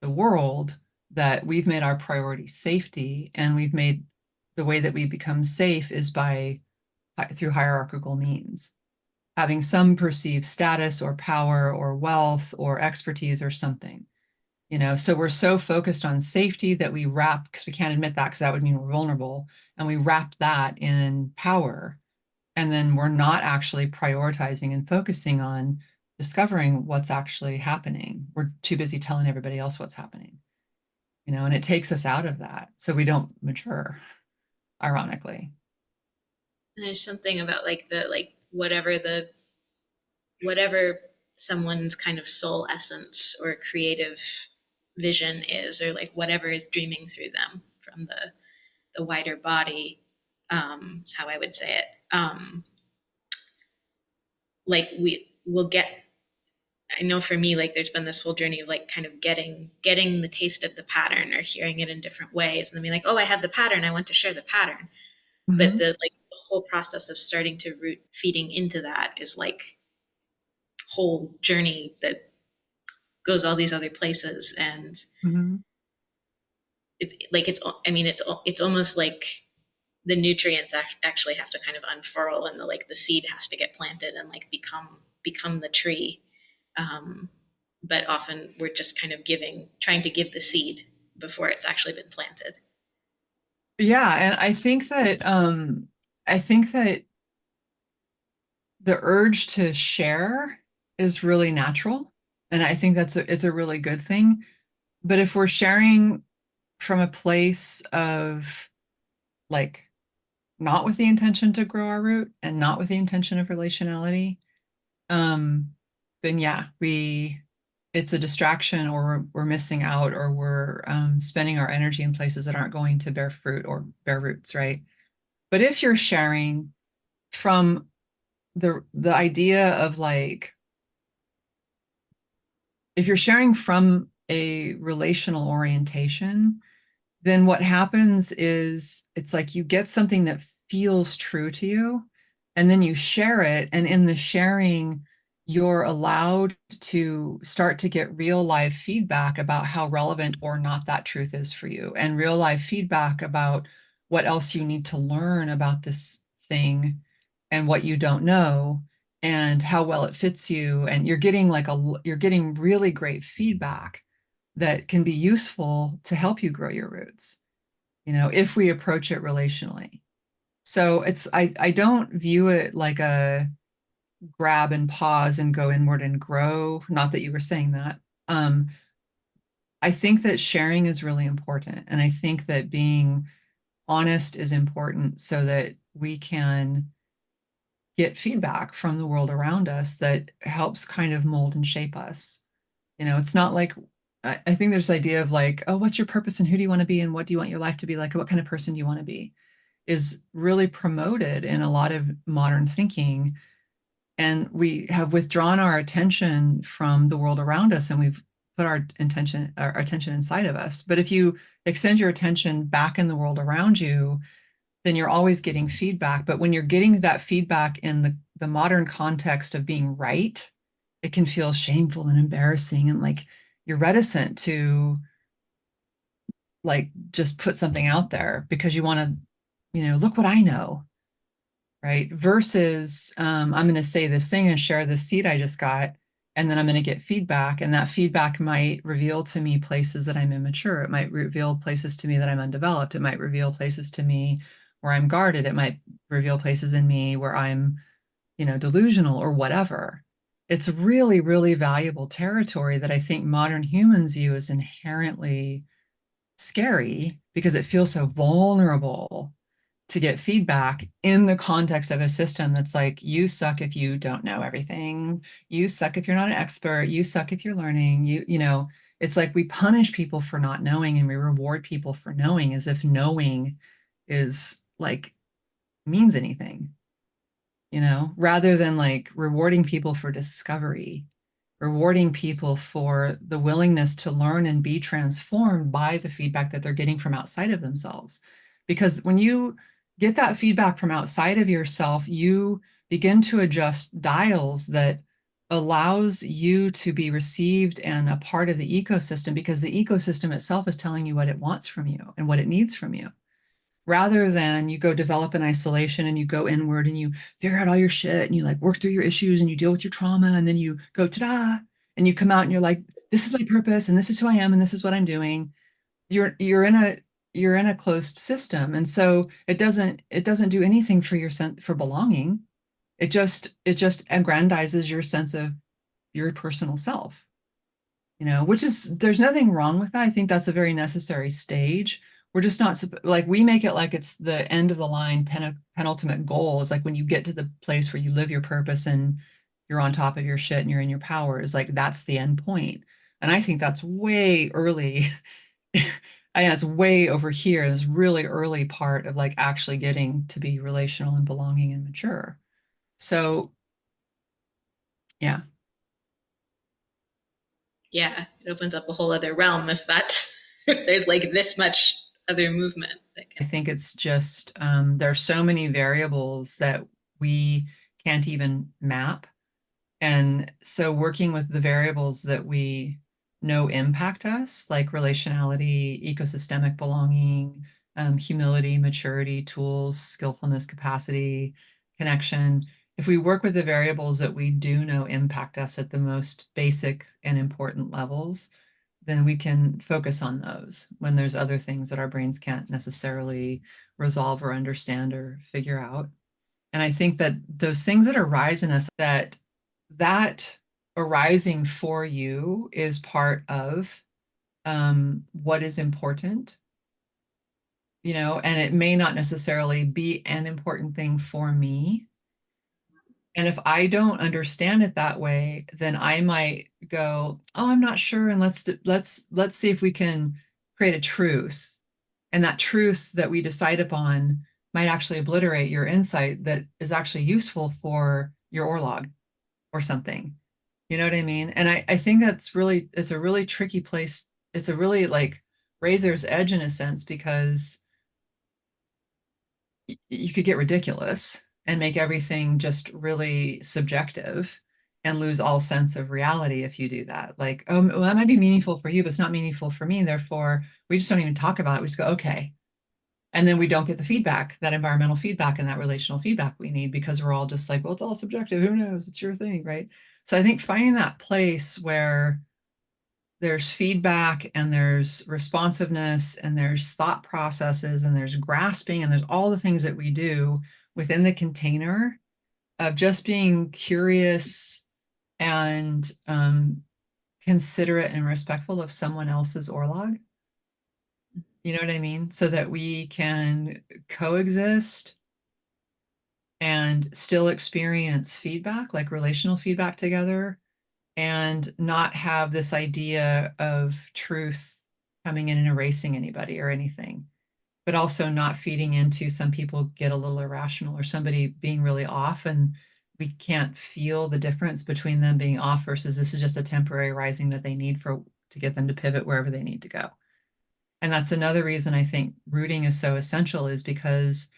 the world that we've made our priority safety, and we've made the way that we become safe is by through hierarchical means, having some perceived status or power or wealth or expertise or something. So we're so focused on safety that we wrap, because we can't admit that, because that would mean we're vulnerable, and we wrap that in power. And then we're not actually prioritizing and focusing on discovering what's actually happening. We're too busy telling everybody else what's happening, and it takes us out of that. So we don't mature, ironically. And there's something about like the like whatever someone's kind of soul essence or creative vision is, or like whatever is dreaming through them from the wider body, is how I would say it. Like we will get, I know for me, like there's been this whole journey of like kind of getting the taste of the pattern or hearing it in different ways, and then being like, oh, I have the pattern, I want to share the pattern. But Mm-hmm. the whole process of starting to root feeding into that is like whole journey that goes all these other places. And Mm-hmm. it's I mean it's almost like the nutrients actually have to kind of unfurl, and the seed has to get planted and like become the tree. um, but often we're just kind of trying to give the seed before it's actually been planted. Yeah, and I think that the urge to share is really natural, and I think it's a really good thing. But if we're sharing from a place of like not with the intention to grow our root and not with the intention of relationality, um, then yeah, it's a distraction, or we're missing out, or we're spending our energy in places that aren't going to bear fruit or bear roots, right? But if you're sharing from the idea of like, if you're sharing from a relational orientation, then what happens is it's like you get something that feels true to you, and then you share it. And in the sharing, you're allowed to start to get real life feedback about how relevant or not that truth is for you, and real life feedback about what else you need to learn about this thing and what you don't know and how well it fits you. And you're getting really great feedback that can be useful to help you grow your roots, if we approach it relationally. So I don't view it like a grab and pause and go inward and grow. Not that you were saying that. Um, I think that sharing is really important. And I think that being honest is important so that we can get feedback from the world around us that helps kind of mold and shape us. It's not like, I think there's the idea of like, oh, what's your purpose and who do you want to be and what do you want your life to be like? What kind of person do you want to be? Is really promoted in a lot of modern thinking. And we have withdrawn our attention from the world around us, and we've put our attention inside of us. But if you extend your attention back in the world around you, then you're always getting feedback. But when you're getting that feedback in the modern context of being right, it can feel shameful and embarrassing, and like you're reticent to like just put something out there because you want to, look what I know, right? Versus I'm going to say this thing and share this seed I just got, and then I'm going to get feedback, and that feedback might reveal to me places that I'm immature. It might reveal places to me that I'm undeveloped. It might reveal places to me where I'm guarded. It might reveal places in me where I'm, delusional or whatever. It's really, really valuable territory that I think modern humans view as inherently scary because it feels so vulnerable to get feedback in the context of a system that's like, you suck if you don't know everything. You suck if you're not an expert. You suck if you're learning. It's like we punish people for not knowing and we reward people for knowing as if knowing is like means anything, rather than like rewarding people for discovery, rewarding people for the willingness to learn and be transformed by the feedback that they're getting from outside of themselves. Because when you get that feedback from outside of yourself, you begin to adjust dials that allows you to be received and a part of the ecosystem because the ecosystem itself is telling you what it wants from you and what it needs from you, rather than you go develop in isolation and you go inward and you figure out all your shit and you like work through your issues and you deal with your trauma and then you go ta-da and you come out and you're like, this is my purpose and this is who I am and this is what I'm doing. You're in a closed system, and so it doesn't do anything for your sense for belonging. It just aggrandizes your sense of your personal self, which is, there's nothing wrong with that. I think that's a very necessary stage. We're just not like, we make it like it's the end of the line, penultimate goal is like when you get to the place where you live your purpose and you're on top of your shit and you're in your power, is like that's the end point. And I think that's way early. I know it's way over here, this really early part of like actually getting to be relational and belonging and mature. So yeah, Yeah, it opens up a whole other realm if that if there's like this much other movement that I can. think it's just there are so many variables that we can't even map. And so working with the variables that we know impact us, like relationality, ecosystemic belonging, humility, maturity, tools, skillfulness, capacity, connection. If we work with the variables that we do know impact us at the most basic and important levels, then we can focus on those when there's other things that our brains can't necessarily resolve or understand or figure out. And I think that those things that arise in us, that arising for you is part of what is important, and it may not necessarily be an important thing for me. And if I don't understand it that way, then I might go, "Oh, I'm not sure," and let's see if we can create a truth. And that truth that we decide upon might actually obliterate your insight that is actually useful for your orlog or something. You know what I mean? And I think it's a really tricky place. It's a really like razor's edge in a sense because you could get ridiculous and make everything just really subjective and lose all sense of reality if you do that. Like, oh, well, that might be meaningful for you, but it's not meaningful for me. Therefore, we just don't even talk about it. We just go, okay. And then we don't get the feedback, that environmental feedback and that relational feedback we need because we're all just like, well, it's all subjective. Who knows? It's your thing, right? So I think finding that place where there's feedback and there's responsiveness and there's thought processes and there's grasping and there's all the things that we do within the container of just being curious and considerate and respectful of someone else's orlog. You know what I mean? So that we can coexist and still experience feedback, like relational feedback together, and not have this idea of truth coming in and erasing anybody or anything, but also not feeding into some people get a little irrational or somebody being really off and we can't feel the difference between them being off versus this is just a temporary rising that they need for to get them to pivot wherever they need to go. And that's another reason I think rooting is so essential, is because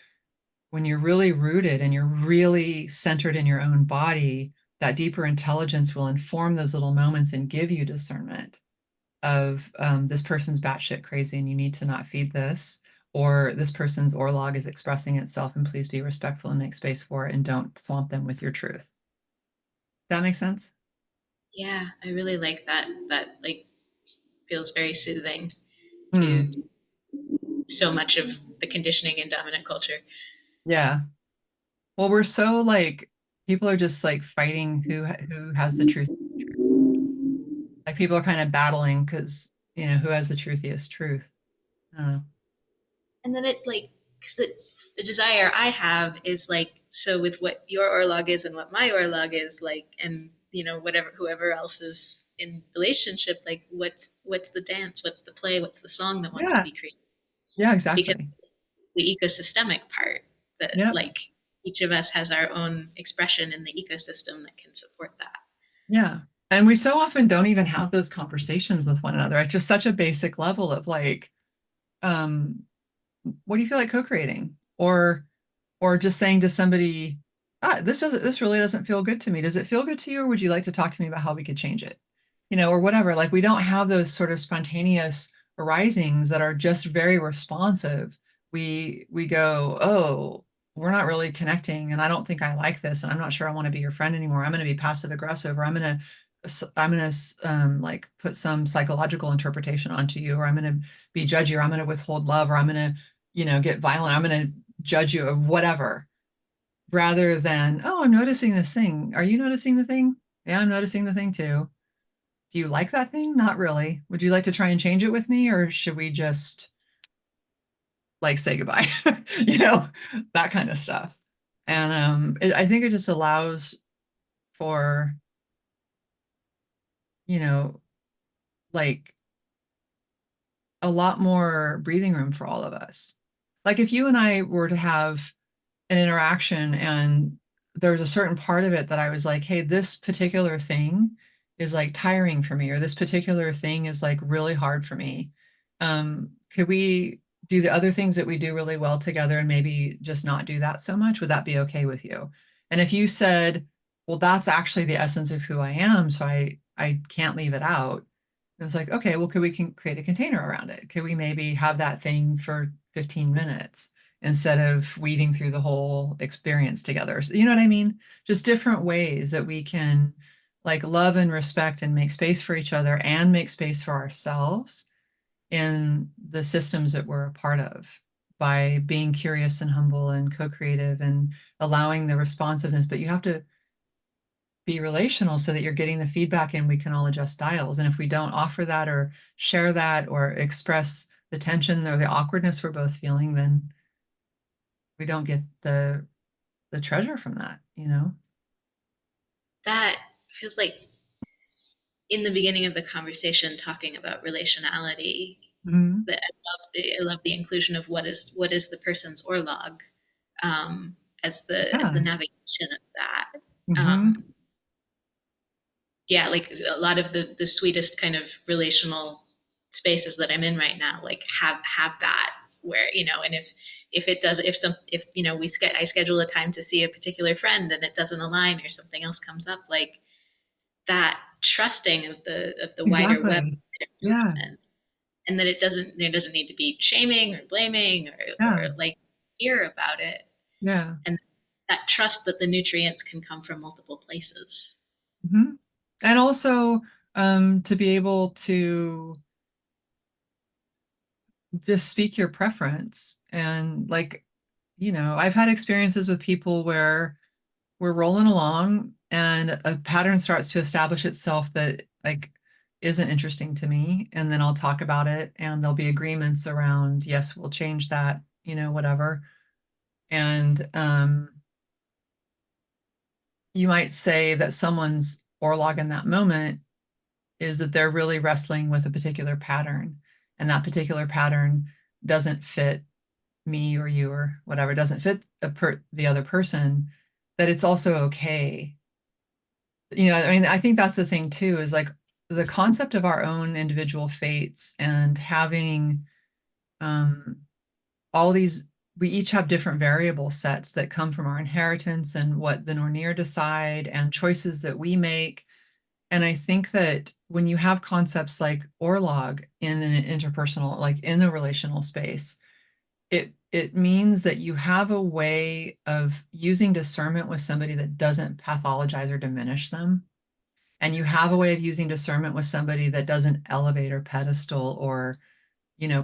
when you're really rooted and you're really centered in your own body, that deeper intelligence will inform those little moments and give you discernment. of this person's batshit crazy and you need to not feed this, or this person's orlog is expressing itself and please be respectful and make space for it and don't swamp them with your truth. That makes sense? Yeah, I really like that. That like feels very soothing to Mm, so much of the conditioning in dominant culture. yeah. Well, we're so like people are just like fighting who has the truth. Like people are kind of battling because who has the truthiest truth. I don't know. And then it like because the desire I have is like so with what your orlog is and what my orlog is like, and whatever whoever else is in relationship, like what's the dance, what's the play, what's the song that wants to Yeah. be created? Yeah, Because exactly. the ecosystemic part that Yep. like each of us has our own expression in the ecosystem that can support that. Yeah. And we so often don't even have those conversations with one another at just such a basic level of like, um, what do you feel like co-creating? Or just saying to somebody, this really doesn't feel good to me. Does it feel good to you, or would you like to talk to me about how we could change it? Or whatever. Like we don't have those sort of spontaneous arisings that are just very responsive. We go, oh, we're not really connecting, and I don't think I like this, and I'm not sure I want to be your friend anymore. I'm going to be passive aggressive, or I'm gonna like put some psychological interpretation onto you, or I'm gonna be judgy, or I'm gonna withhold love, or I'm gonna, get violent. I'm gonna judge you, or whatever, rather than, oh, I'm noticing this thing. Are you noticing the thing? Yeah, I'm noticing the thing too. Do you like that thing? Not really. Would you like to try and change it with me, or should we just like say goodbye? You know, that kind of stuff. And I think it just allows for, you know, like a lot more breathing room for all of us. Like if you and I were to have an interaction and there's a certain part of it that I was like, hey, this particular thing is like tiring for me, or this particular thing is like really hard for me. Could we do the other things that we do really well together and maybe just not do that so much? Would that be okay with you? And if you said, well, that's actually the essence of who I am, so I can't leave it out. It's like, okay, well, could we can create a container around it? Could we maybe have that thing for 15 minutes instead of weaving through the whole experience together? So, you know what I mean? Just different ways that we can like love and respect and make space for each other and make space for ourselves in the systems that we're a part of by being curious and humble and co-creative and allowing the responsiveness. But you have to be relational so that you're getting the feedback and we can all adjust dials. And if we don't offer that or share that or express the tension or the awkwardness we're both feeling, then we don't get the treasure from that. That feels like in the beginning of the conversation talking about relationality Mhm. that I love the inclusion of what is the person's orlog as the Yeah. navigation of that. Hmm. Um, yeah, like a lot of the sweetest kind of relational spaces that I'm in right now, like have that where and if it does if I schedule a time to see a particular friend and it doesn't align or something else comes up, like that trusting of the wider web Exactly. of Yeah. movement, and that there doesn't need to be shaming or blaming or Yeah. like fear about it, Yeah. and that trust that the nutrients can come from multiple places. Hmm. And also to be able to just speak your preference and like, I've had experiences with people where we're rolling along and a pattern starts to establish itself that like isn't interesting to me, and then I'll talk about it and there'll be agreements around, yes, we'll change that, whatever. And you might say that someone's orlog in that moment is that they're really wrestling with a particular pattern, and that particular pattern doesn't fit me or you or whatever, doesn't fit the other person, that it's also okay. I mean, I think that's the thing too, is like the concept of our own individual fates and having um, all these, we each have different variable sets that come from our inheritance and what the Nornir decide and choices that we make. And I think that when you have concepts like orlog in an interpersonal, like in a relational space, it means that you have a way of using discernment with somebody that doesn't pathologize or diminish them. And you have a way of using discernment with somebody that doesn't elevate or pedestal or,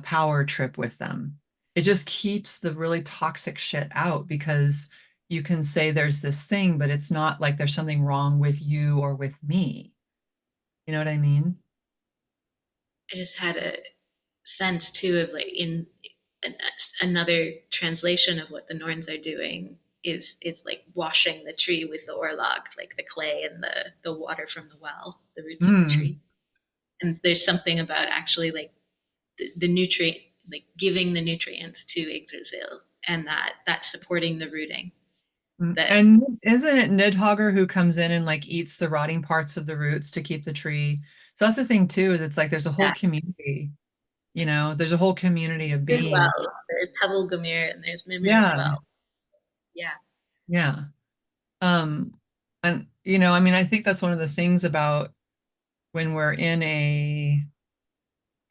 power trip with them. It just keeps the really toxic shit out because you can say there's this thing, but it's not like there's something wrong with you or with me. You know what I mean? I just had a sense too of like in an, another translation of what the Norns are doing is like washing the tree with the orlog, like the clay and the water from the well, the roots of the Mm, tree. And there's something about actually like the nutrient, like giving the nutrients to Yggdrasil, and that's supporting the rooting. mm. That And isn't it Nidhogger who comes in and like eats the rotting parts of the roots to keep the tree? So that's the thing too, is it's like there's a whole that community, there's a whole community of there's being. well, there's Havelgamir, and there's Mimir as Yeah, well. Yeah, yeah. Um, and I mean, I think that's one of the things about when we're in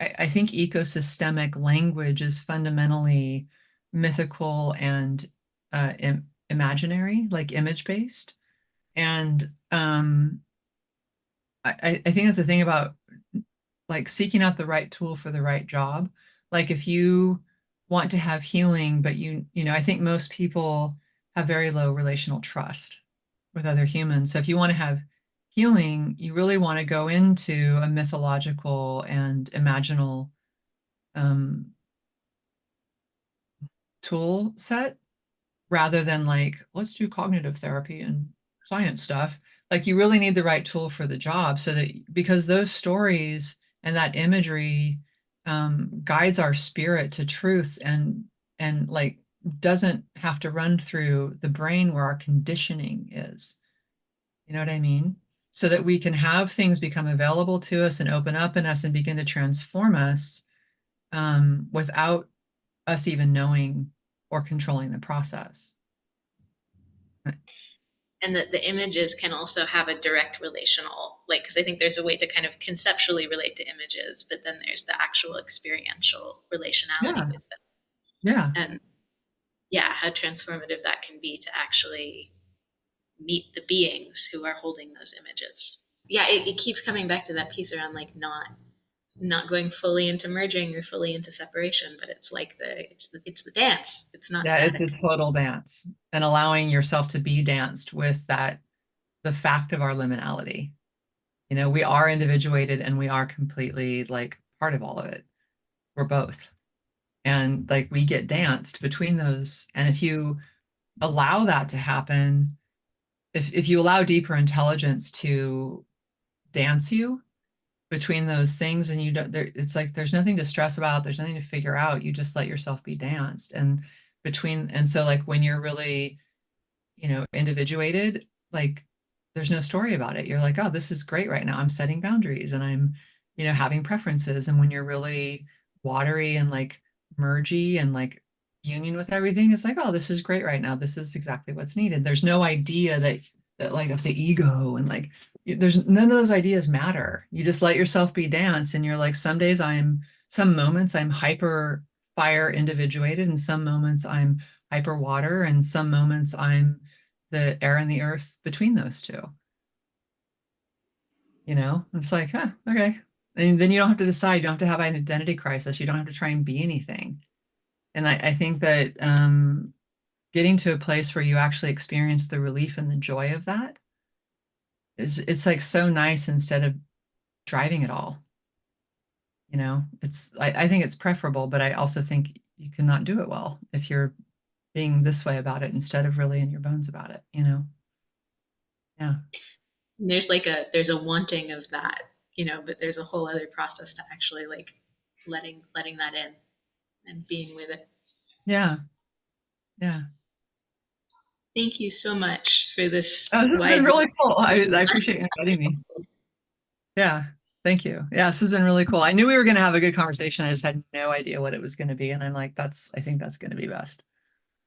I think ecosystemic language is fundamentally mythical and imaginary, like image based. And I think that's the thing about like seeking out the right tool for the right job. Like if you want to have healing, but I think most people have very low relational trust with other humans. So if you want to have healing, you really want to go into a mythological and imaginal um, tool set rather than like, let's do cognitive therapy and science stuff. Like you really need the right tool for the job so that because those stories and that imagery guides our spirit to truths and like doesn't have to run through the brain where our conditioning is. You know what I mean? So that we can have things become available to us and open up in us and begin to transform us without us even knowing or controlling the process. and the images can also have a direct relational, like, because I think there's a way to kind of conceptually relate to images, but then there's the actual experiential relationality Yeah, with them. yeah, And yeah, how transformative that can be to actually meet the beings who are holding those images. Yeah, it keeps coming back to that piece around like not going fully into merging or fully into separation, but it's like it's the dance. It's not yeah. It's a static. total dance and allowing yourself to be danced with that, the fact of our liminality. We are individuated and we are completely like part of all of it. We're both. And like we get danced between those. And if you allow that to happen, if you allow deeper intelligence to dance you between those things and you don't it's like there's nothing to stress about, there's nothing to figure out, you just let yourself be danced and so like when you're really individuated, like there's no story about it. You're like, oh, this is great right now. I'm setting boundaries and I'm, having preferences. And when you're really watery and like mergy and like union with everything, it's like, oh, this is great right now. This is exactly what's needed. There's no idea that like of the ego and like there's none of those ideas matter. You just let yourself be danced and you're like, some moments I'm hyper fire individuated and some moments I'm hyper water and some moments I'm the air and the earth between those two. It's like, huh, okay. And then you don't have to decide. You don't have to have an identity crisis. You don't have to try and be anything. And I think that getting to a place where you actually experience the relief and the joy of that it's like so nice instead of driving it all. I think it's preferable, but I also think you cannot do it well if you're being this way about it instead of really in your bones about it. Yeah. And there's a wanting of that, but there's a whole other process to actually like letting that in and being with it. Yeah. Yeah. Thank you so much for this Oh, this has been wide really cool. I range. appreciate you inviting me. Yeah. Thank you. Yeah, this has been really cool. I knew we were going to have a good conversation. I just had no idea what it was going to be. And I'm like, I think that's going to be best.